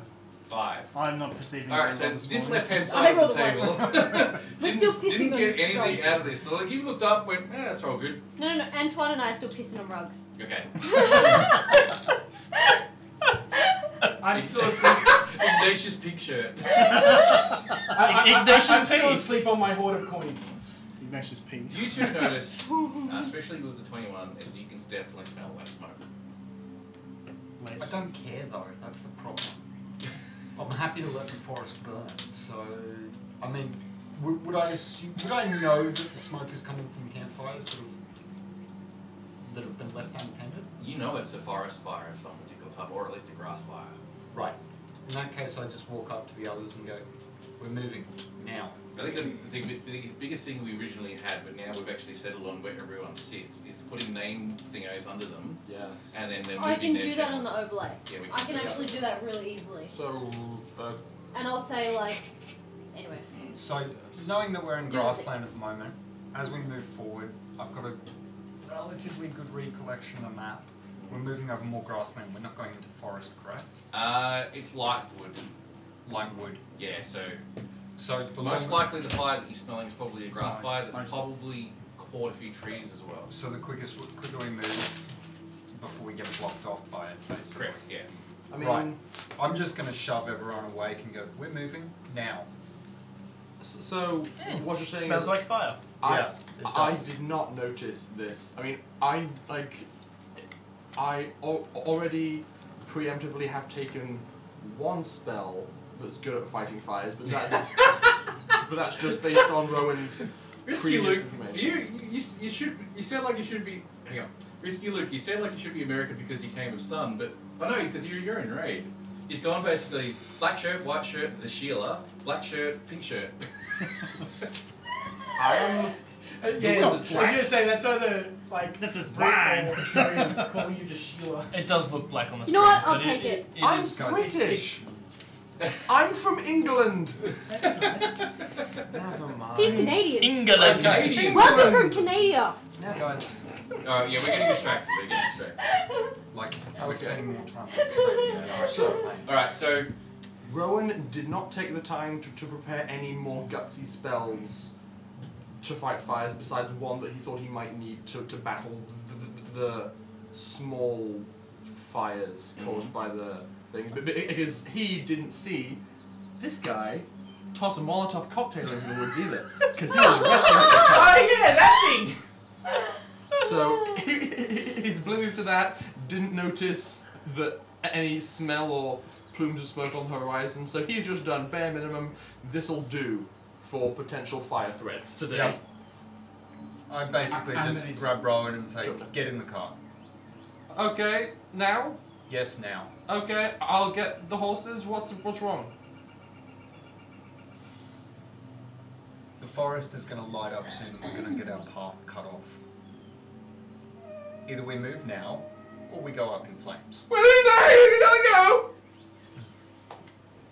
5. I'm not perceiving. Alright, very so well this this morning. left hand I side of rolled the a table We're still didn't pissing get on anything shelves. out of this. So like you looked up, went, that's all good. No, Antoine and I are still pissing on rugs. Okay. I'm still asleep. Ignatius pink shirt. Ignatius I'm still P. asleep on my hoard of coins. Ignatius P. You two notice, especially with the 21, that you can definitely smell that smoke. I don't care though, that's the problem. I'm happy to let the forest burn, so I mean, would I assume, would I know that the smoke is coming from campfires that have been left unattended? You know it's a forest fire of some particular type, or at least a grass fire. Right. In that case, I just walk up to the others and go, "We're moving now." I think the biggest thing we originally had, but now we've actually settled on where everyone sits, is putting name thingos under them, Yes. and then they're I moving can their do that on channels. the overlay. Yeah, we I can do that. actually do that really easily. So, And I'll say like, anyway. So, knowing that we're in grassland at the moment, as we move forward, I've got a relatively good recollection of the map. We're moving over more grassland, we're not going into forest, correct? It's light wood. Like wood. Yeah, so So, the most long- likely the fire that you're smelling is probably a grass Sorry, fire that's most- probably caught a few trees as well. So the quicker we move before we get blocked off by it, basically. Correct, yeah. I mean, Right. I'm just going to shove everyone awake and go, "We're moving now." so what you're saying Smells is, like fire. Yeah, it I does. did not notice this. I mean, I already preemptively have taken one spell that's good at fighting fires, but that's just based on Rowan's Risky previous Luke, information. you sound like you should be. Hang on, Risky Luke, you sound like you should be American because you came of Sun, but I know because you're in raid. He's gone basically black shirt, white shirt, the Sheila, black shirt, pink shirt. I am. Yeah, I not was black. gonna say that's either like This is Brit wine. or Australian calling you just Sheila. It does look black on the You screen. know what? I'll but take it. it I'm is- British. I'm from England. That's nice. Never mind. He's Canadian. England. Canadian. Welcome from Canada. Now, guys, Yeah, we're getting distracted. We're getting distracted. like, we're spending more time on the screen than I So- playing. All right, so Rowan did not take the time to prepare any more gutsy spells to fight fires besides one that he thought he might need to battle the small fires caused by the things. But because he didn't see this guy toss a Molotov cocktail in the woods either, because he was resting at the time. Oh yeah, that thing. So he's oblivious to that, didn't notice that any smell or plumes of smoke on the horizon, so he's just done bare minimum, this'll do for potential fire threats today. Yeah. I basically And just then he's- grab Rowan and say, "Get in the car." Okay, now? Yes, now. Okay, I'll get the horses. What's wrong? The forest is going to light up soon and we're going to get our path cut off. Either we move now, or we go up in flames. Where are you gonna go?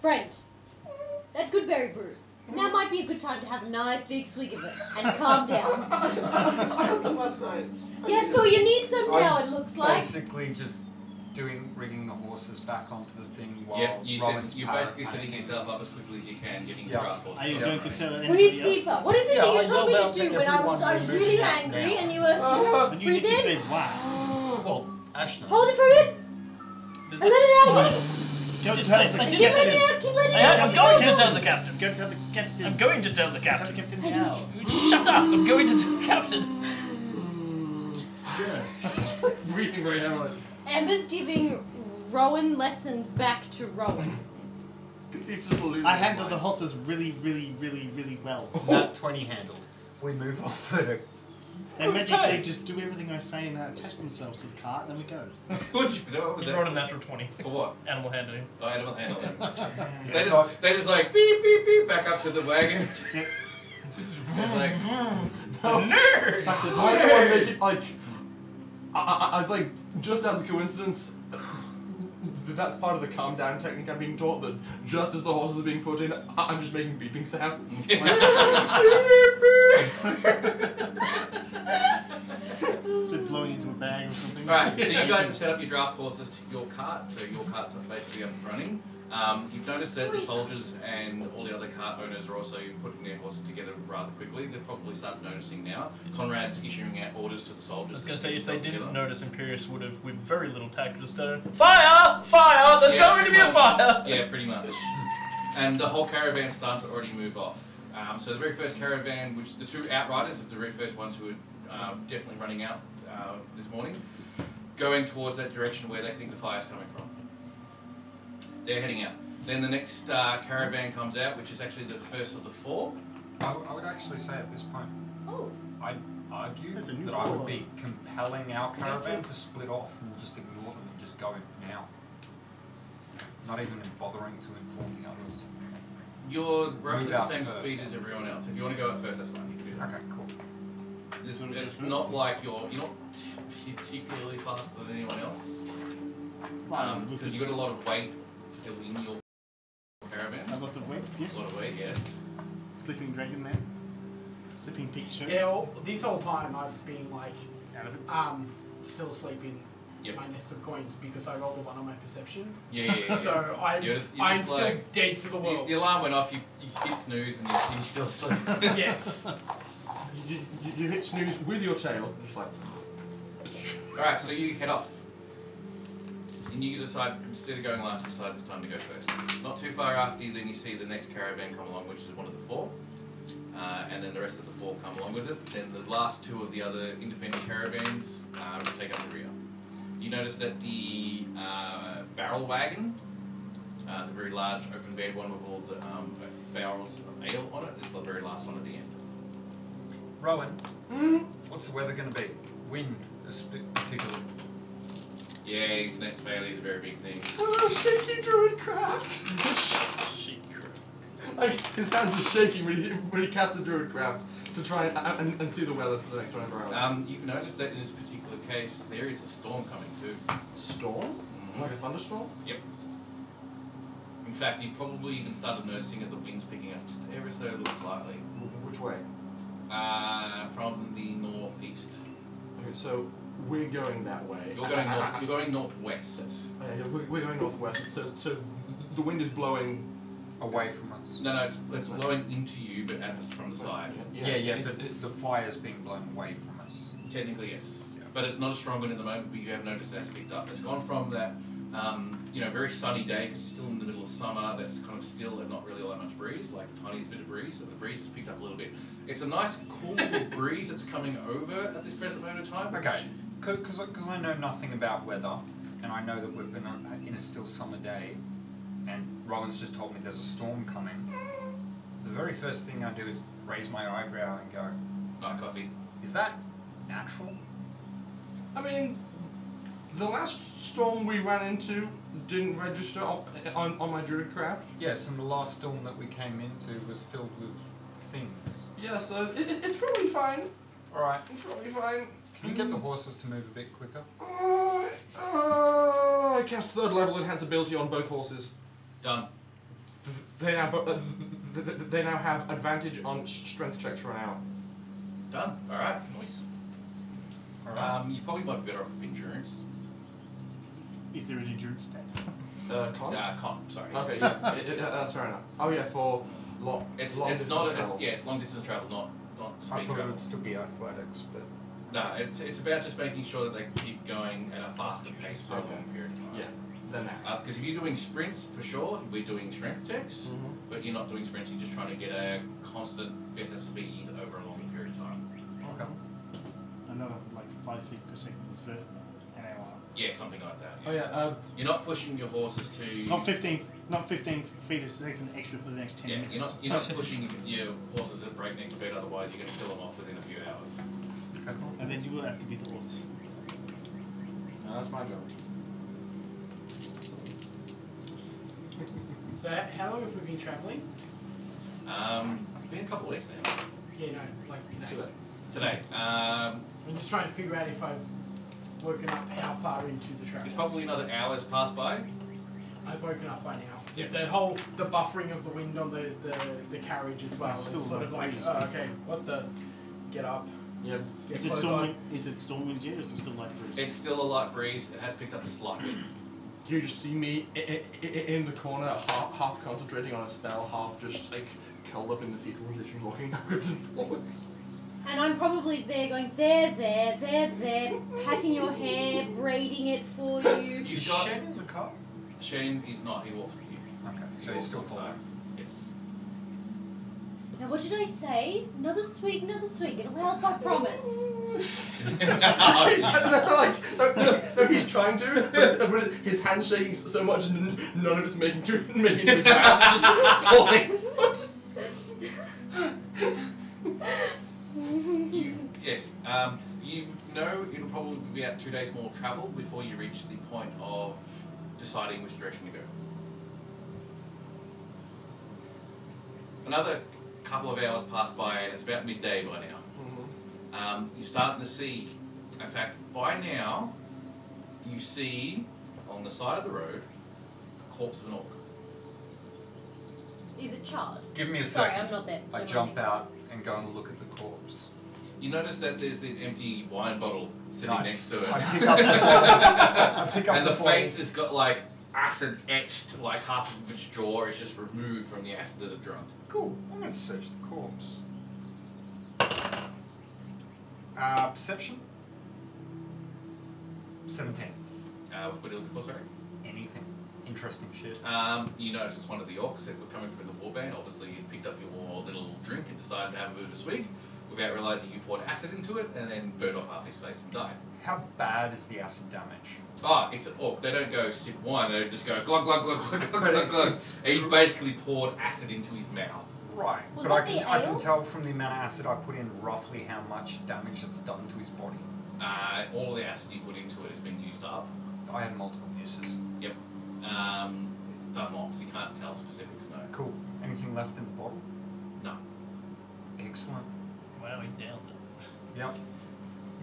Friend, that good berry brew. Now might be a good time to have a nice big swig of it and calm down. I had some last night. Yes, but you need some now, it looks like. Basically just rigging the horses back onto the thing while yeah, Rowan's you're basically setting yourself up as quickly as you can, getting Yeah. your grass horses. Are you Yeah, going to right. tell Breathe anybody else? deeper. What is it Yeah, that you I told me yelled to out do to when I was everyone, we're really moving out angry now. and you were And you need breathe to say in, wow. Well, Ash knows. hold it for a bit, and let it out again. Go did tell say- the I did Keep say- letting it out, keep letting it I'm out. going to tell the captain. Go tell the captain. I'm going to tell the Tell the captain. captain I do now. Shut up! I'm going to tell the captain. Yeah. Breathing very heavily. Amber's giving Rowan lessons back to Rowan. He's just losing I his handled the mind. horses really, really, really, really well. That 20 handled. We move on further. They magically just do everything I say and attach themselves to the cart, then we go. What was He that? rolled a natural 20. For what? Animal handling. Oh, animal handling. So- they just like beep beep beep back up to the wagon. It's like No! Suck the Why do I make it like? I like just as a coincidence. That's part of the calm down technique I'm being taught. That just as the horses are being put in, I'm just making beeping sounds. Just blowing into a bag or something. Right, so you guys have set up your draft horses to your cart, so your carts are basically up and running. You've noticed that the soldiers and all the other cart owners are also putting their horses together rather quickly. They've probably started noticing now. Conrad's issuing out orders to the soldiers. I was to going to say, get if they themselves didn't together. notice, Imperius would have, with very little tact, just done fire! Fire! There's Yeah, going to be a pretty much. fire! Yeah, pretty much. And the whole caravan started to already move off. So the very first caravan, which the two outriders of the very first ones who were definitely running out this morning, going towards that direction where they think the fire's coming from. They're heading out. Then the next caravan comes out, which is actually the first of the four. I would actually say at this point, Oh. I'd argue There's a new that I would follower. be compelling our caravan to split off and just ignore them and just go now. Not even bothering to inform the others. You're roughly Move the out same first. speed as everyone else. If you want to go out first, that's fine. You can do that. Okay, cool. This, So we go it's first? not like you're not particularly faster than anyone else. Because you've got a lot of weight still in your caravan. A lot of weight, A yes. lot of weight, yes. Sleeping dragon man. Sleeping pink shirt. Yeah, well, this whole time I've been like, Out of it. still asleep in Yep. my nest of coins because I rolled a 1 on my perception. Yeah. So I'm, You're I'm just still like- dead to the The, world. the alarm went off, you hit snooze, and you're still asleep. Yes. You hit snooze with your tail, just like. Alright, so you head off. And you decide, instead of going last, decide it's time to go first. Not too far after you, then you see the next caravan come along, which is one of the four. And then the rest of the four come along with it. Then the last two of the other independent caravans take up the rear. You notice that the barrel wagon, the very large open bed one with all the barrels of ale on it, is the very last one at the end. Rowan, what's the weather going to be? Wind, particularly. Yeah, internet's failure is a very big thing. Oh, shaky druid craft! Shit, crap. Like, his hands are shaking when he caps a druid craft to try and see the weather for the next 24 hours. You've noticed that in this particular case, there is a storm coming too. Storm? Like a thunderstorm? Yep. In fact, you've probably even started noticing that the wind's picking up just ever so little slightly. Which way? From the northeast. Okay, so we're going that way. You're going north. You're going northwest. Yeah, we're going northwest, so the wind is blowing. Away from us. No, it's blowing into you, but at us from the side. Yeah, but the fire's being blown away from us. Technically, yes. Yeah. But it's not a strong wind at the moment, but you have noticed that's picked up. It's gone from that, very sunny day, because you're still in the middle of summer, that's kind of still and not really all that much breeze, like the tiniest bit of breeze, so the breeze has picked up a little bit. It's a nice, cool breeze that's coming over at this present moment of time. Okay, because I know nothing about weather, and I know that we've been in a still summer day, and Rowan's just told me there's a storm coming. The very first thing I do is raise my eyebrow and go, Night coffee. is that natural? I mean, the last storm we ran into didn't register on my druid craft. Yes, and the last storm that we came into was filled with things. Yeah, so it's probably fine. Alright, It's probably fine. can you get the horses to move a bit quicker? I cast 3rd level enhance ability on both horses. Done. They now have advantage on strength checks for an hour. Done. Alright. Nice. Alright. You probably might be better off with endurance. Is there an endurance stat? Con? Con, sorry. Okay, yeah, that's fair enough. Oh yeah, for long It's distance not travel. it's long distance travel, not I speed thought it travel. would still be athletics, but No, it's about just making sure that they can keep going at a faster pace for a Okay. long period of time. Yeah, then that. Because if you're doing sprints, for sure, we're doing strength checks, but you're not doing sprints, you're just trying to get a constant better speed over a longer period of time. okay. Another like 5 feet per second for an hour. Yeah, something like that. Oh yeah. You're not pushing your horses to. Not 15 feet a second extra for the next 10 Yeah, minutes. you're not pushing your horses at breakneck speed. Otherwise, you're going to kill them off within a few hours. Okay, cool. And then you will have to be the horse. No, that's my job. So how long have we been travelling? It's been a couple of weeks now. Yeah, no, like today. Today. I'm just trying to figure out if I've woken up how far into the travel. It's probably another hour's passed by. I've woken up by now. Yeah. The buffering of the wind on the carriage as well. It's It's still sort of like, breeze. oh, okay, what the? Get up. Yep. Get Is it clothes storm on. wind? Is it storm wind yet, or is it still light breeze? It's still a light breeze. It has picked up slightly. You just see me in the corner, half concentrating on a spell, half just like curled up in the fetal position, walking backwards and forwards. And I'm probably there going, there, patting your hair, braiding it for you. Is got Shane in the car? Shane is not. He walks with you. Okay, so He he's still walks following. outside. Yes. Now what did I say? Another swig, it'll help, I promise. No, he's trying to, but his hand's shaking so much, none of it's making it into his mouth, just falling. Yes. You know it'll probably be about 2 days more travel before you reach the point of deciding which direction to go. Another couple of hours pass by and it's about midday by now. You're starting to see, in fact, by now, you see on the side of the road a corpse of an orc. Is it charred? Give me a Sorry, second. I'm not there. I Don't jump mind me. out and go and look at the corpse. You notice that there's the empty wine bottle sitting next to it. I pick up the bottle. I pick up And the bottle. face has got like acid etched, like half of its jaw is just removed from the acid that it drunk. Cool. I'm going to search the corpse. Perception? 17. What are you looking for, sorry? Anything. Interesting shit. You notice it's one of the orcs that were coming through the warband. Obviously, you picked up your little drink and decided to have a bit of a swig without realising you poured acid into it and then burned off half his face and died. How bad is the acid damage? Ah, it's an orc. They don't go sip wine, they just go glug glug glug glug glug glug glug. He basically poured acid into his mouth. Right. Was but that I the can ale? tell from the amount of acid I put in roughly how much damage it's done to his body. All the acid you put into it has been used up. I had multiple uses. Yep. Done lots. You can't tell specifics, no. Cool. Anything left in the bottle? No. Excellent. Wow, he downed it. Yep.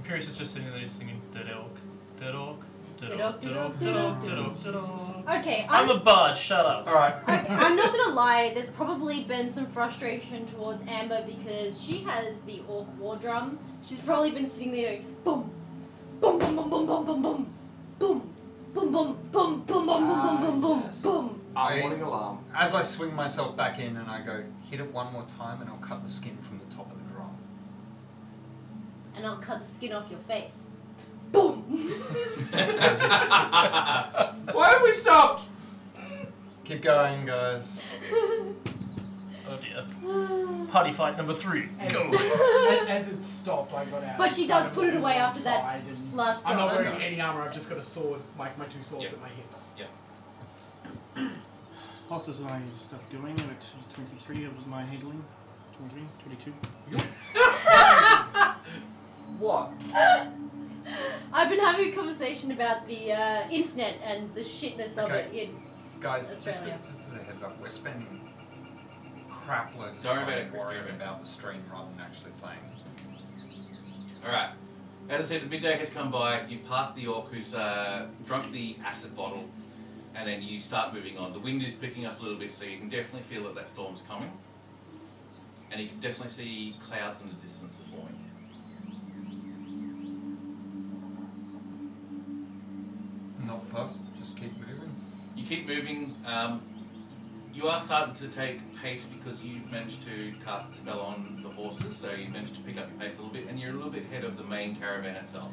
Imperius is just sitting there singing Dead Orc, Dead Orc, Dead Dead Orc, Orc, Dead Orc, Dead Dead Orc, Orc, Dead Orc, Dead Orc. Okay, I'm a bard, shut up. Alright. Okay, I'm not gonna lie, there's probably been some frustration towards Amber because she has the orc war drum. She's probably been sitting there going boom, boom, boom, boom, boom, boom, boom, boom, boom, boom, boom, boom, boom, boom, boom, boom, boom, yes. boom. Warning alarm. As I swing myself back in and I go, hit it one more time and I'll cut the skin from the top of the drum. And I'll cut the skin off your face. Boom! Why have we stopped? Keep going, guys. Oh dear. Party fight number 3. As, Go. as it stopped, I got out. But she does started put it walking away after that alongside and last I'm not drop. wearing any armor. I've just got a sword, like my two swords Yep. at my hips. Horses and I stopped going at 23 of my handling. 23, 22. What? I've been having a conversation about the internet and the shitness of it in Guys, just Australia. as a heads up, we're spending crap loads of Don't worry time about it, Chris, worrying don't worry about about the stream rather than actually playing. Alright. As I said, the midday has come by. You've passed the orc who's drunk the acid bottle, and then you start moving on. The wind is picking up a little bit, so you can definitely feel that that storm's coming. And you can definitely see clouds in the distance are forming. Not fast, just keep moving. You keep moving. You are starting to take pace because you've managed to cast the spell on the horses, so you've managed to pick up your pace a little bit, and you're a little bit ahead of the main caravan itself.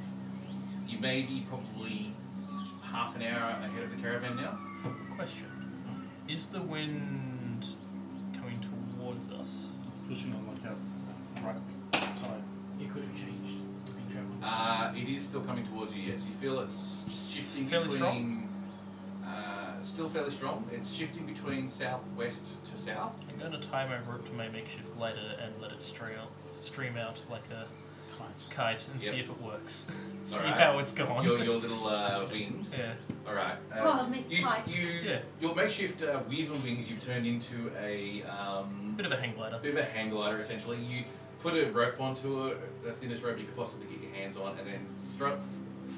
You may be probably half an hour ahead of the caravan now. Question. Is the wind coming towards us? It's pushing on like that right side. It could have changed. We've been traveling It is still coming towards you, yes. You feel it's shifting Fairly between... still fairly strong. It's shifting between southwest to south. I'm going to tie my rope to my makeshift glider and let it stream out like a kite and see if it works. See how it's gone. Your little wings. Yeah. Alright. Your makeshift weaver wings you've turned into a... bit of a hang glider. Bit of a hang glider, essentially. You put a rope onto it, the thinnest rope you could possibly get your hands on, and then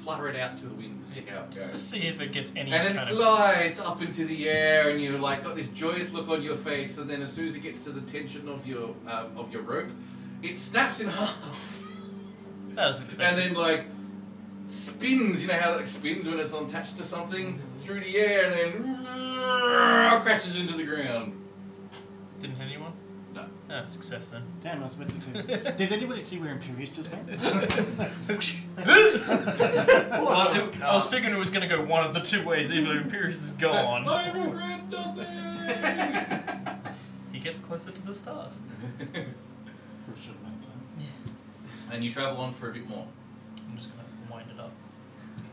flutter it out to the wind to see how it goes. Just to see if it gets any and kind it of... glides up into the air, and you're like got this joyous look on your face. And then as soon as it gets to the tension of your rope, it snaps in half. That was expected. And then like spins. You know how it spins when it's attached to something through the air, and then crashes into the ground. Didn't hit anyone? No. Ah, success then. Damn, I was about to say. Did anybody see where Imperius just went? Well, I was figuring it was going to go one of the two ways. Either Imperius is gone. I regret nothing. He gets closer to the stars. For a short amount of time. And you travel on for a bit more. I'm just going to wind it up.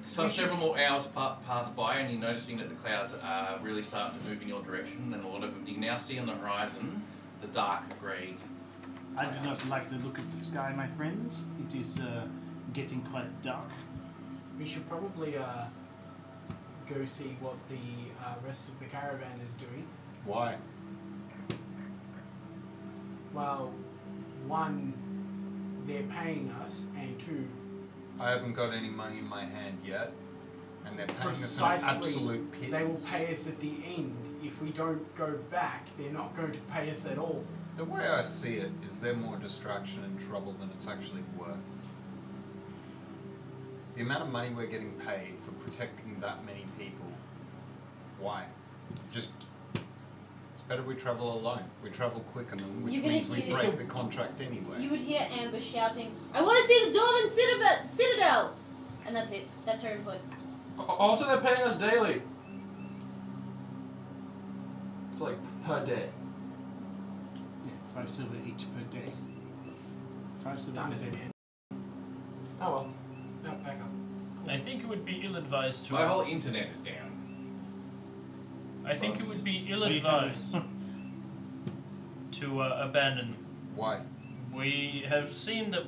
So several more hours pass by, and you're noticing that the clouds are really starting to move in your direction, and a lot of them you can now see on the horizon the dark grey. I do not like the look of the sky, my friends. It is getting quite dark. We should probably go see what the rest of the caravan is doing. Why? Well, one, they're paying us, and two, I haven't got any money in my hand yet, and they're paying us an precisely, absolute pittance. they will pay us at the end. If we don't go back, they're not going to pay us at all. The way I see it is they're more distraction and trouble than it's actually worth. The amount of money we're getting paid for protecting that many people, why? It's better we travel alone. We travel quicker, than which means we break the contract anyway. You would hear Amber shouting, "I want to see the Dorman Citadel!" And that's it. That's her input. Also, they're paying us daily. It's like per day. Yeah, 5 silver each per day. 5 silver per day. Oh well. No, back up. I think it would be ill-advised to... My whole internet is down. I think it would be ill-advised to abandon them. Why? We have seen that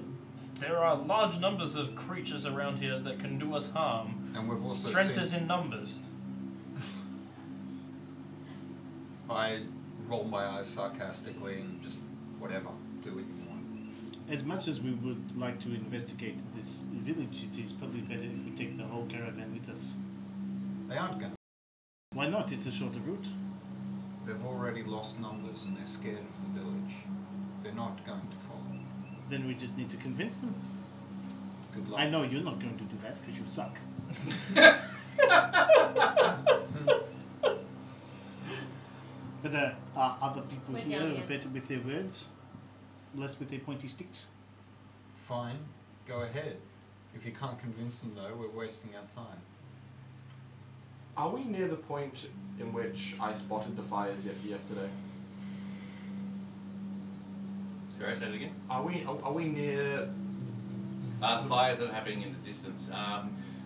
there are large numbers of creatures around here that can do us harm. And we've also Strength seen... is in numbers. I roll my eyes sarcastically and just whatever, do what you want. As much as we would like to investigate this village, it is probably better if we take the whole caravan with us. They aren't gonna. Why not? It's a shorter route. They've already lost numbers and they're scared of the village. They're not going to follow. Then we just need to convince them. Good luck. I know you're not going to do that because you suck. But are other people We're here down here. better with their words, less with their pointy sticks? Fine, go ahead. If you can't convince them though, we're wasting our time. Are we near the point in which I spotted the fires yesterday? Sorry, say it again. Are we near? The fires that are happening in the distance.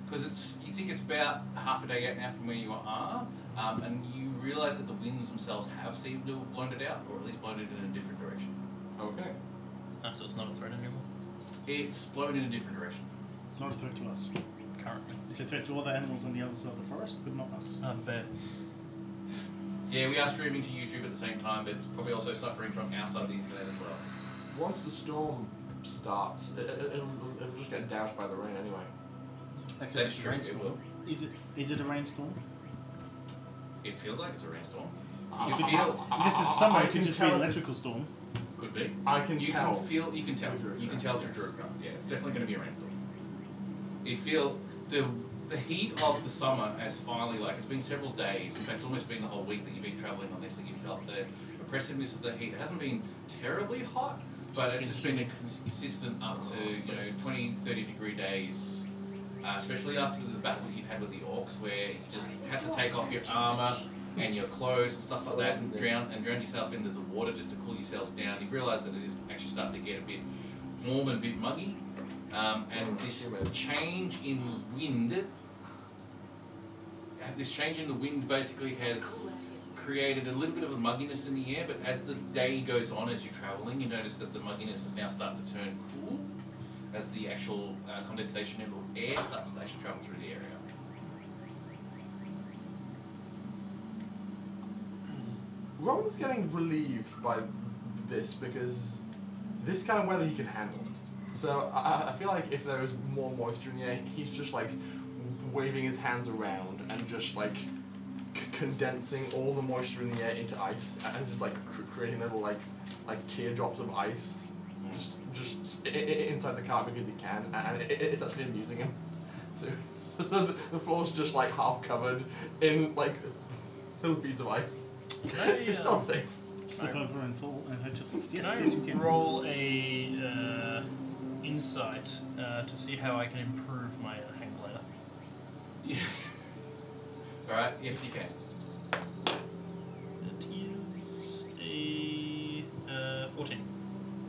Because you think it's about half a day out now from where you are, and you realise that the winds themselves have seemed to have blown it out, or at least blown it in a different direction. Okay. So it's not a threat anymore? It's blown in a different direction. Not a threat to us. Currently. It's a threat to all the animals on the other side of the forest, but not us. Bear. Yeah, we are streaming to YouTube at the same time, but probably also suffering from our side of the internet as well. Once the storm starts, it'll just get doused by the rain anyway. That's That's a true, it rainstorm. will. Is it a rainstorm? It feels like it's a rainstorm. If this is summer, it could just be an electrical storm. Could be. I can You tell. can feel. You can tell. You can tell through Druidcraft. Yeah, it's definitely going to be a rainstorm. You feel the heat of the summer has finally, like, it's been several days. In fact, it's almost been the whole week that you've been travelling on this. That you felt the oppressiveness of the heat. It hasn't been terribly hot, but it's just been a consistent up to 20, 30 degree days. Especially after the battle that you've had with the orcs, where you just had to take off your armour and your clothes and stuff like that, and drown yourself into the water just to cool yourselves down. You realise that it is actually starting to get a bit warm and a bit muggy. And this change in wind, the wind basically has created a little bit of a mugginess in the air, but as the day goes on, as you're travelling, you notice that the mugginess is now starting to turn cool as the actual condensation in the air starts to actually travel through the area. Roland's getting relieved by this because this kind of weather he can handle. So I feel like if there was more moisture in the air, he's just like waving his hands around and just like condensing all the moisture in the air into ice and just like creating little like teardrops of ice just inside the car because he can, and it's actually amusing him. So the floor's just like half covered in like little beads of ice. It's not safe. Slip over and fall and hurt yourself. Yes, Can I yes, you can. roll a insight to see how I can improve my hang glider? Yeah. Alright, yes you can. It is a 14.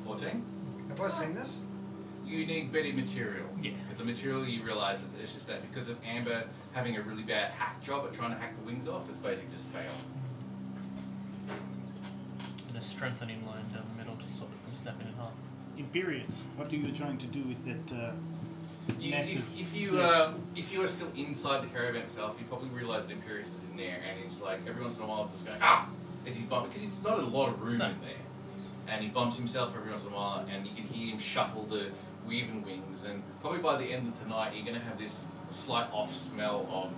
14? Have I seen this? You need better material. Yeah. With the material you realise that it's just that because of Amber having a really bad hack job at trying to hack the wings off, it's basically just failed. And a strengthening line down the middle to stop it from snapping in half. Imperius, what are you trying to do with that massive If you are still inside the caravan itself, you probably realise that Imperius is in there, and it's like every once in a while just going as he's bumping, because it's not a lot of room in there, and he bumps himself every once in a while, and you can hear him shuffle the weaving wings, and probably by the end of tonight you're going to have this slight off smell of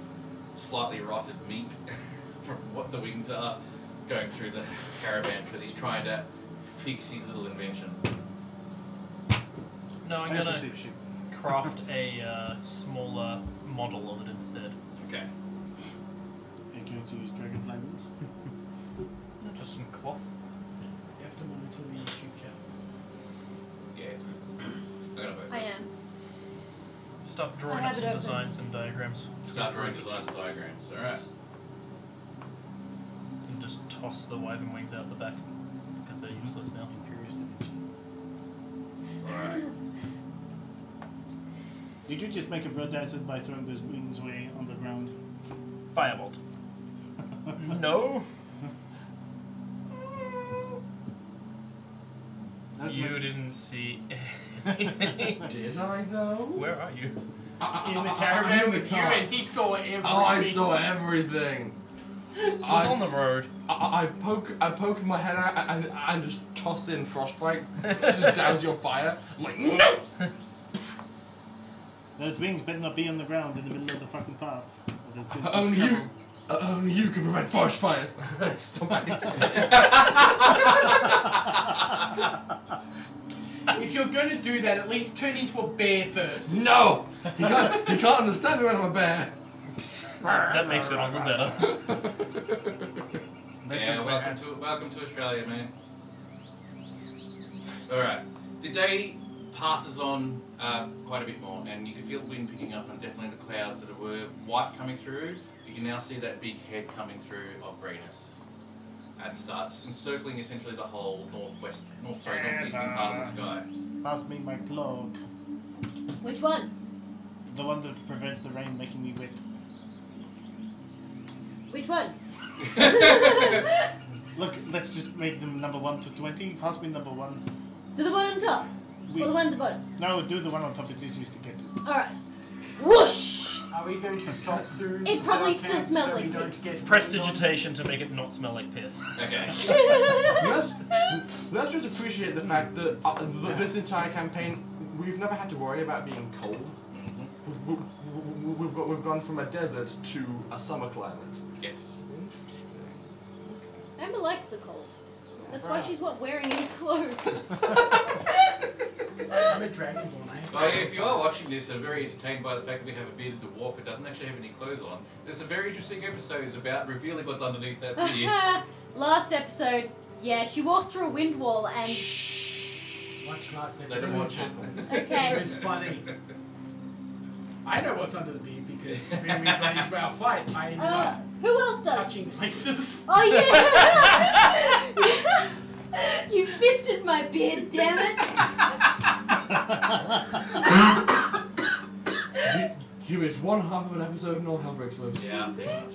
slightly rotted meat from what the wings are going through the caravan because he's trying to fix his little invention. No, I'm going to craft a smaller model of it instead. Okay. Are you going to use dragonfly wings? No, just some cloth. You have to monitor the YouTube chat. Yeah. I'm gonna vote. I am. Start drawing I up have it some open. designs and diagrams. Start drawing designs and diagrams. Alright. And just toss the wyvern wings out the back because they're useless now. Imperius dimension. Alright. Did you just make a bird hazard by throwing those wings away on the ground? Firebolt. No. You didn't see anything. Did I though? Where are you? In the caravan with you, and he saw everything. Oh, I saw everything. I was on the road. I poke my head out and just toss in frostbite to just douse your fire. I'm like, no! Those wings better not be on the ground in the middle of the fucking path. Or there's gonna be Only trouble. you. Only you can prevent forest fires. Stop it. If you're going to do that, at least turn into a bear first. No! He can't understand me when I'm a bear. That makes it all the better. Yeah, welcome to Australia, man. Alright. The day passes on quite a bit more, and you can feel the wind picking up, and definitely the clouds that were white coming through. You can now see that big head coming through of greyness as it starts encircling essentially the whole northeastern part of the sky. Pass me my cloak. Which one? The one that prevents the rain making me wet. Which one? Look, let's just make them number 1 to 20. Pass me number 1. So the one on top? Or the one at the bottom? No, do the one on top, it's easiest to get to. Alright. Whoosh! Are we going to stop soon? It probably so still that smells so like we don't piss. get Prestidigitation to make it not smell like piss. Okay. Let's just appreciate the fact that this entire campaign, we've never had to worry about being cold. We've gone from a desert to a summer climate. Yes. Amber likes the cold. That's why she's not wearing any clothes. I'm a dragonborn, eh? Oh, yeah, if you are watching this and very entertained by the fact that we have a bearded dwarf who doesn't actually have any clothes on, there's a very interesting episode about revealing what's underneath that beard. Last episode, yeah, she walked through a wind wall and... Watch last episode. Let him watch it. Okay. It was funny. I know what's under the beard because when we got into our fight, I ended up who else does? touching places. Oh yeah! You fisted my beard, damn it! You is one half of an episode of All Hell Breaks Loose. Yeah, pretty much.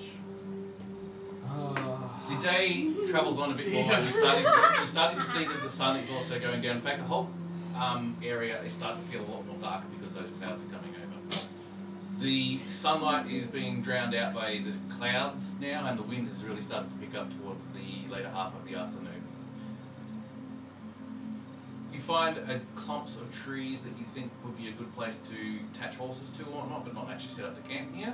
The day travels on a bit more. You're starting to see that the sun is also going down. In fact, the whole area is starting to feel a lot more darker because those clouds are coming over. The sunlight is being drowned out by the clouds now, and the wind is really starting to pick up towards the later half of the afternoon. You find clumps of trees that you think would be a good place to attach horses to or whatnot, but not actually set up the camp here.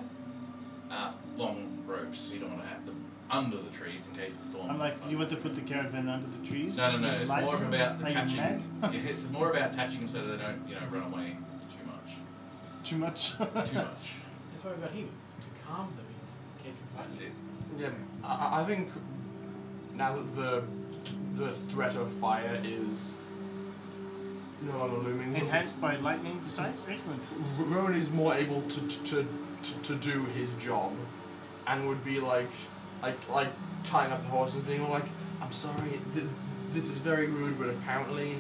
Long ropes, so you don't want to have them under the trees in case the storm. I'm like, you want to put the caravan under the trees? No. It's more about Are you attaching. mad? Yeah, it's more about attaching them so that they don't, run away too much. Too much? Too much. That's why we got him to calm them in case of That's it. Yeah, I think now that the threat of fire is no longer looming, Enhanced by lightning strikes? Excellent. Rowan is more able to do his job, and would be like tying up the horses and being all like, I'm sorry, this is very rude, but apparently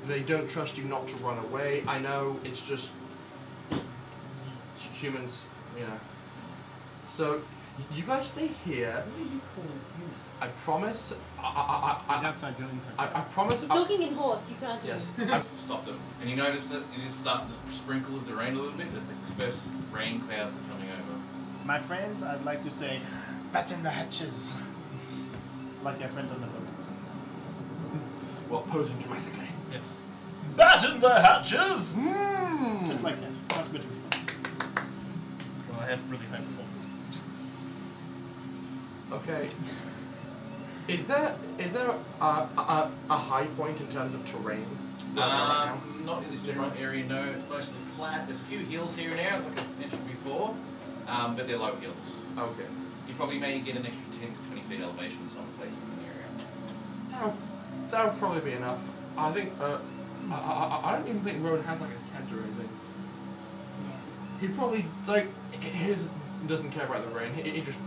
they don't trust you not to run away. I know, it's just humans, So, you guys stay here. I promise. He's outside, you're inside. I promise. He's talking in horse, you can't. Yes. I've stopped them. And you notice that it is starting to sprinkle with the rain a little bit as the first rain clouds are coming over. My friends, I'd like to say, batten the hatches. Like your friend on the boat. Well, posing dramatically. Yes. Batten the hatches! Just like that. Much better performance. Well, I have really high performance. Okay. Is there a high point in terms of terrain? Not in this general area, no. It's mostly flat. There's a few hills here and there, like I mentioned before, but they're low hills. Okay. You probably may get an extra 10 to 20 feet elevation in some places in the area. That'll probably be enough. I think. I don't even think Rowan has like a tent or anything. He probably his doesn't care about the rain. He just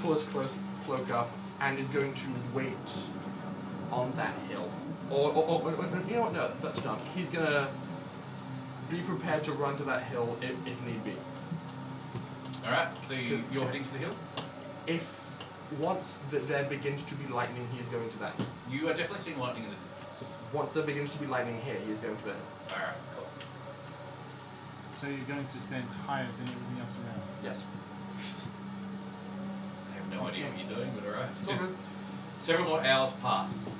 pulls his cloak up and is going to wait on that hill. Or you know what? No, that's dumb. He's gonna be prepared to run to that hill if need be. Alright, so you're heading to the hill? If once there begins to be lightning, he is going to that. You are definitely seeing lightning in the distance. Once there begins to be lightning here, he is going to the hill. Alright, cool. So you're going to stand higher than everything else around? Yes. I have no idea what you're doing, but alright. It's all good. Several more hours pass.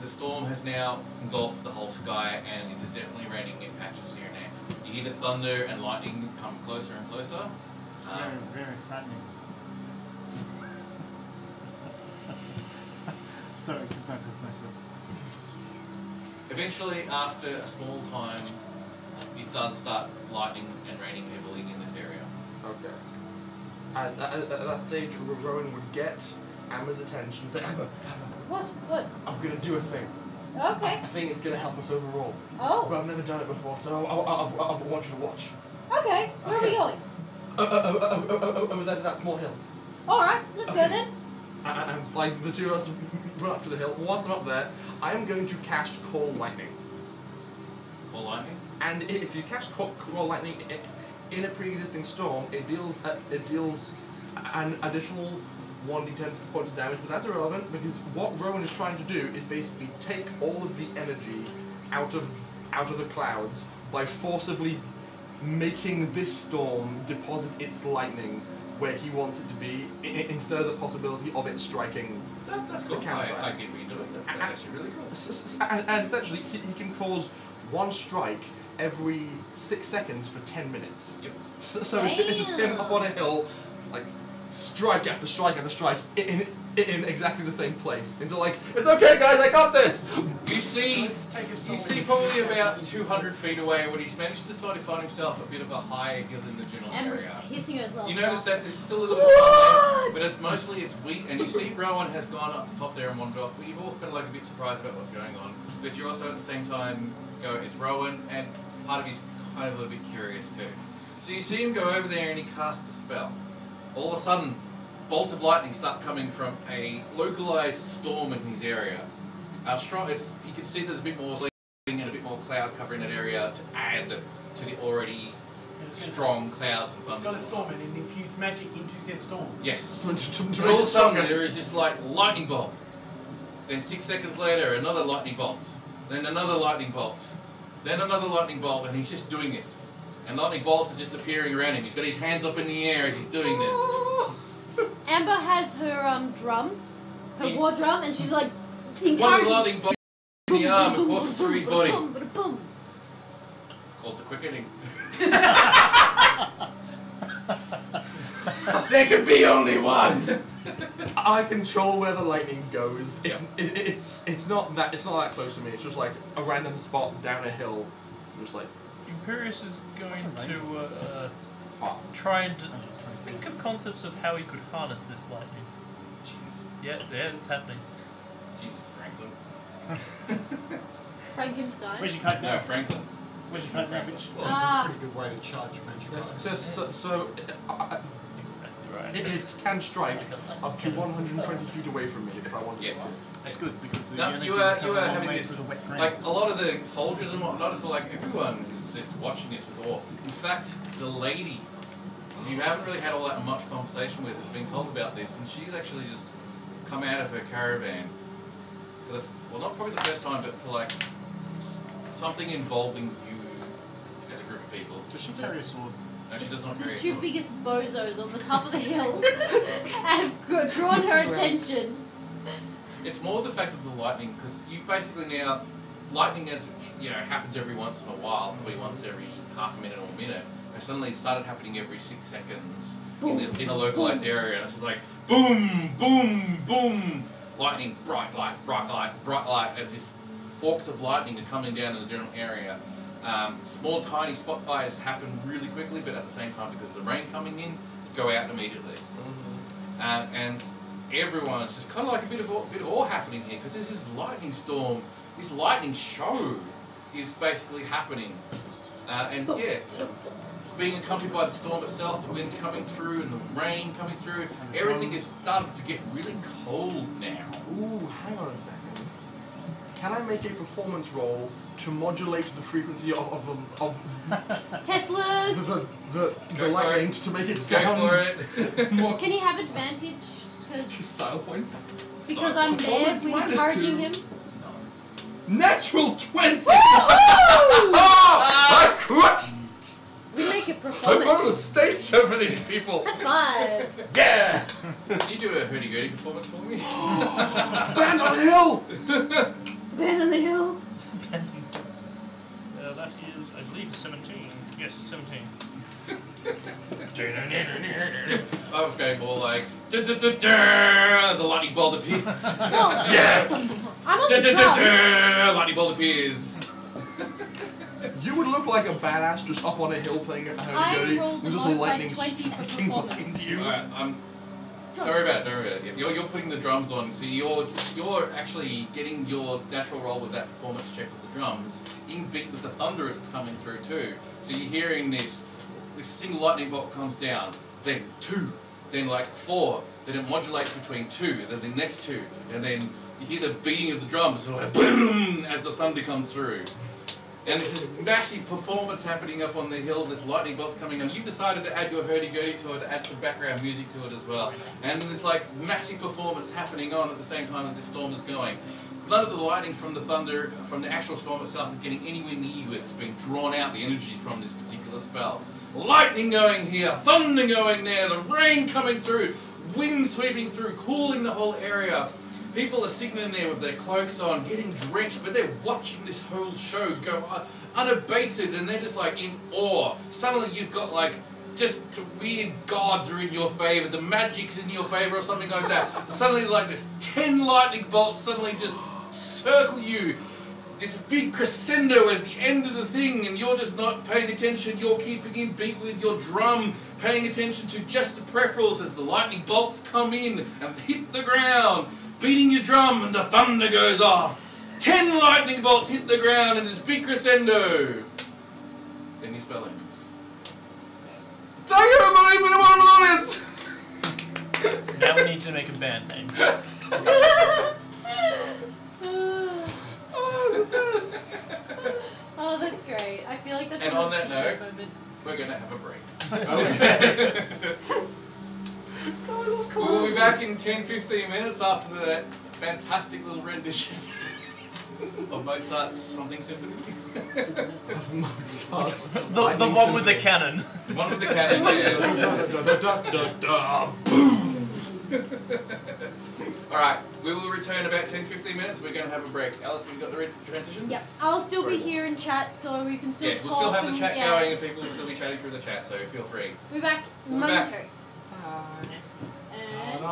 The storm has now engulfed the whole sky, and it is definitely raining in patches here and there. You hear the thunder and lightning come closer and closer. It's very, very frightening. Sorry, I could not help myself. Eventually, after a small time, it does start lightning and raining heavily in this area. Okay. At that stage, Rowan would get Amber's attention and say, Amber, What? I'm going to do a thing. Okay. I think it's going to help us overall. Oh. But I've never done it before, so I want you to watch. Okay. Where are we going? Over there to that small hill. Alright, let's go then. And like the two of us run up to the hill. Once I'm up there, I am going to cast Call Lightning. Call lightning? And if you cast Call Lightning in a pre-existing storm, it deals an additional 1d10 points of damage, but that's irrelevant because what Rowan is trying to do is basically take all of the energy out of the clouds by forcibly making this storm deposit its lightning where he wants it to be, instead of the possibility of it striking That's cool. the I campsite. get what you're doing. That's actually really cool. And essentially, he can cause one strike every 6 seconds for 10 minutes. Yep. So it's just him up on a hill, like strike after strike after strike in exactly the same place. And so like, it's okay guys, I got this! You see probably about 200 feet away when he's managed to sort of find himself a bit of a higher hill in the general Amber's area. hissing her as well. You notice that this is still a little bit high, but it's mostly it's wheat, and you see Rowan has gone up the top there and wandered off. But you've all kind of like a bit surprised about what's going on, but you're also at the same time go, it's Rowan, and part of you's kind of a little bit curious too. So you see him go over there and he casts a spell. All of a sudden, bolts of lightning start coming from a localized storm in his area. You can see there's a bit more and a bit more cloud covering that area to add to the already strong clouds and thunder. Got a storm and it infused magic into said storm. Yes. To And make all of it a sudden stronger. there is this like lightning bolt. Then 6 seconds later, another lightning bolt. Then another lightning bolt. Then another lightning bolt, and he's just doing this. And lightning bolts are just appearing around him. He's got his hands up in the air as he's doing this. Amber has her drum, her He- war drum, and she's like One of encouraging. the lightning bolts in the arm, of course, through his body. Boom, boom, boom. It's called the quickening. There can be only one. I control where the lightning goes. It's not that close to me. It's just like a random spot down a hill. I'm just like Imperius is going to fuck. try and think of concepts of how he could harness this lightning. Jeez. Yeah, it's happening. Jesus, Franklin. Frankenstein. Where's your kite No, now? Franklin. Where's your kite now, bitch? Well, it's a pretty good way to charge magic. So Exactly right. it can strike up to 120 feet away from me if I want to. Yes. That's good because the No, energy you will are travel a long having way this, through the wet ground. like a lot of the soldiers and whatnot, so like everyone is just watching this with awe. In fact, the lady you haven't really had all that much conversation with has been told about this, and she's actually just come out of her caravan for the, well, not probably the first time, but for like something involving you as a group of people. Does she carry a sword? No, she does not The carry a two sword. biggest bozos on the top of the hill have drawn her attention. It's more the fact of the lightning, because you've basically now, lightning as happens every once in a while, probably once every half a minute or a minute, and suddenly it started happening every 6 seconds in a localized area, and it's just like boom, boom, boom, lightning, bright light, bright light, bright light, as these forks of lightning are coming down in the general area. Small tiny spot fires happen really quickly, but at the same time, because of the rain coming in, go out immediately. And everyone's just kind of like a bit of awe happening here, because this is lightning storm, this lightning show is basically happening. And yeah, being accompanied by the storm itself, the winds coming through and the rain coming through, everything is starting to get really cold now. Ooh, hang on a second. Can I make a performance roll to modulate the frequency of Teslas! the lightning to make it sound Go for it. more Can he have advantage? style points? Because I'm there Performance with minus encouraging 2. him. Natural 20! Woohoo! I crushed! We make a I put on a performance. stage show for these people! High five! Yeah! Can you do a hurdy-gurdy performance for me? Band on a hill! Man on the hill. That is, I believe, 17. Yes, 17. I was going more like the lightning bolt appears. Well, Yes! I'm on the drums. Lightning bolt appears. You would look like a badass just up on a hill playing a I hurdy-gurdy rolled with the just modified lightning 20 for striking performance. behind you. Alright, don't worry about it. Yeah, you're putting the drums on, so you're actually getting your natural roll with that performance check with the drums in beat with the thunder as it's coming through too. So you're hearing this single lightning bolt comes down, then 2, then like 4, then it modulates between 2, then the next 2, and then you hear the beating of the drums, sort of like boom as the thunder comes through. And there's this massive performance happening up on the hill, this lightning bolt's coming on. You've decided to add your hurdy-gurdy to it, add some background music to it as well. And there's like massive performance happening on at the same time that this storm is going. None of the lightning from the thunder, from the actual storm itself is getting anywhere near you as it's being drawn out, the energy from this particular spell. Lightning going here, thunder going there, the rain coming through, wind sweeping through, cooling the whole area. People are sitting in there with their cloaks on, getting drenched, but they're watching this whole show go unabated, and they're just like in awe. Suddenly you've got like, just the weird gods are in your favor, the magic's in your favor or something like that. Suddenly like this 10 lightning bolts suddenly just circle you. This big crescendo as the end of the thing, and you're just not paying attention, you're keeping in beat with your drum, paying attention to just the peripherals as the lightning bolts come in and hit the ground. Beating your drum and the thunder goes off. 10 lightning bolts hit the ground and this big crescendo. Then your spell ends. Thank you, everybody, for the wonderful audience! Now we need to make a band name. Oh, the best! Oh, that's great. I feel like that's And a on that t-shirt note, moment. we're going to have a break. Okay. We'll be back in 10-15 minutes after that fantastic little rendition of Mozart's something symphony. Mozart's The one with the cannon. The one with the cannon, yeah. Alright, we will return about 10-15 minutes. We're going to have a break. Alice, have you got the transition? Yep. I'll still be here in chat, so we can still Yeah, talk. we'll still have the chat and, going and people will still be chatting through the chat, so feel free. We'll be back We'll be back. momentarily. And...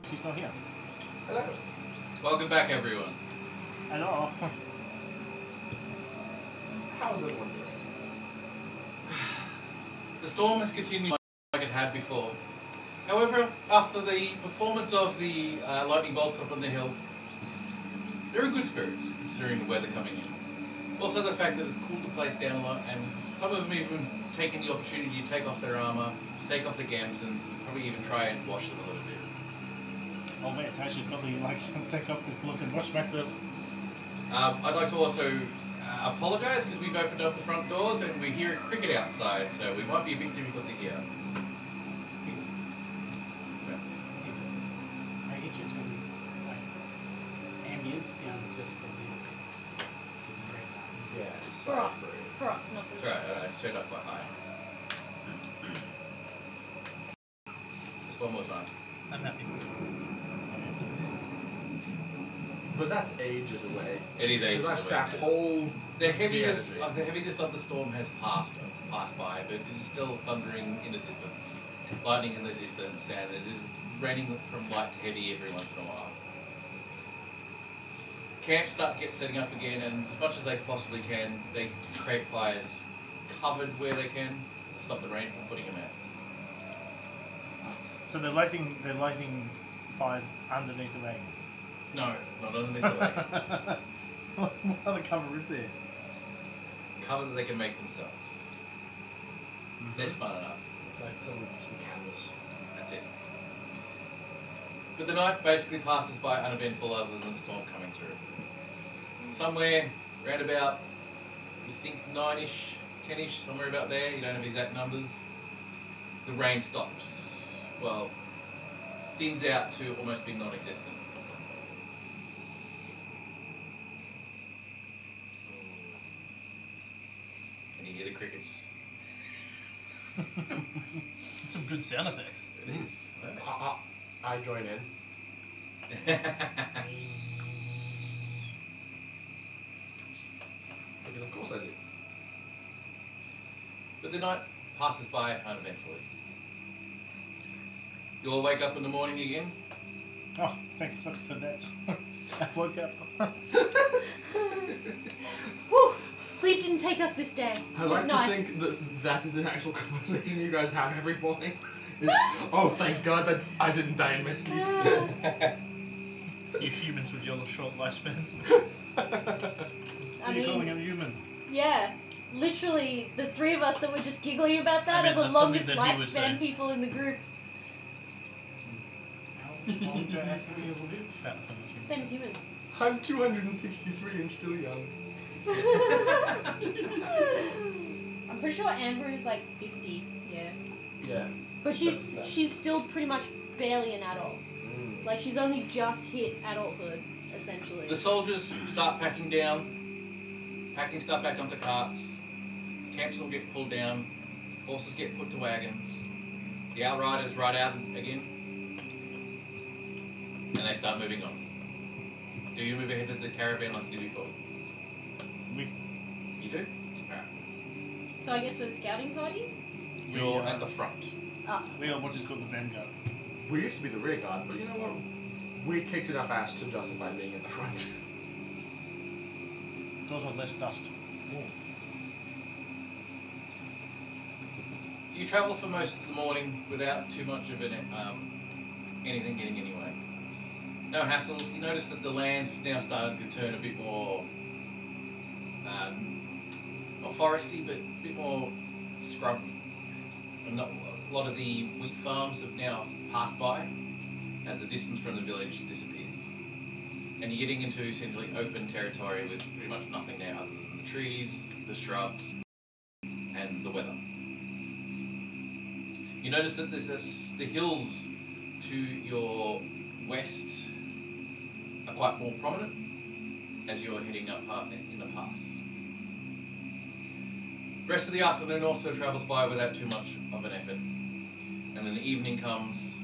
Pixie's not here. Hello. Welcome back, everyone. Hello. How is everyone doing? The storm has continued like it had before. However, after the performance of the lightning bolts up on the hill, they're in good spirits, considering the weather coming in. Also the fact that it's cooled the place down a lot, and some of them even taken the opportunity to take off their armour, take off the gamsons, and probably even try and wash them a little bit. Oh wait, I should probably take off this cloak and wash myself. I'd like to also apologise because we've opened up the front doors and we hear a cricket outside, so we might be a bit difficult to hear. I get you to like ambience down just a little bit. Yeah. For us, not for That's right, straight up quite high. Just one more time. I'm happy. But that's ages away. It is ages Because I've away sacked now. all The heaviness, energy. the heaviness of the storm has passed by, but it is still thundering in the distance, lightning in the distance, and it is raining from light to heavy every once in a while. Camps get setting up again, and as much as they possibly can, they create fires covered where they can to stop the rain from putting them out. So they're lighting fires underneath the wagons. No, not underneath the wagons. What other cover is there? Cover that they can make themselves. They're smart enough. like some canvas. That's it. But the night basically passes by uneventful other than the storm coming through. Somewhere round about, you think 9-ish, 10-ish, somewhere about there, you don't have exact numbers, the rain stops. Well, thins out to almost being non-existent. And you hear the crickets. Some good sound effects. It is. I join in. Because of course I do. But the night passes by uneventfully. You all wake up in the morning again. Oh, thank fuck for that. I woke up. Whew, sleep didn't take us this day. I this like night. to think that that is an actual conversation you guys have every morning. It's, oh, thank God that I didn't die in my sleep. You humans with your short lifespans. Are you calling him human? Yeah. Literally, the three of us that were just giggling about that I mean, are the that's longest something that he would say. lifespan people in the group. How long do I actually live? Same as humans. I'm 263 and still young. I'm pretty sure Amber is like 50, yeah. Yeah. But she's still pretty much barely an adult. Mm. Like she's only just hit adulthood, essentially. The soldiers start packing stuff back onto carts. Camps will get pulled down. Horses get put to wagons. The outriders ride out again. And they start moving on. Do you move ahead to the caravan like you did before? You do? Alright. So I guess we're the scouting party? You're at the front. Ah. We are what is called the vanguard. We used to be the rear guard, but you know what? We kicked enough ass to justify being in the front. Those are less dust. You travel for most of the morning without too much of anything getting anywhere. No hassles. You notice that the land's now starting to turn a bit more, not foresty, but a bit more scrub. And a lot of the wheat farms have now passed by as the distance from the village disappears. And you're getting into essentially open territory with pretty much nothing there other than the trees, the shrubs, and the weather. You notice that the hills to your west are quite more prominent as you're heading up in the pass. The rest of the afternoon also travels by without too much of an effort. And then the evening comes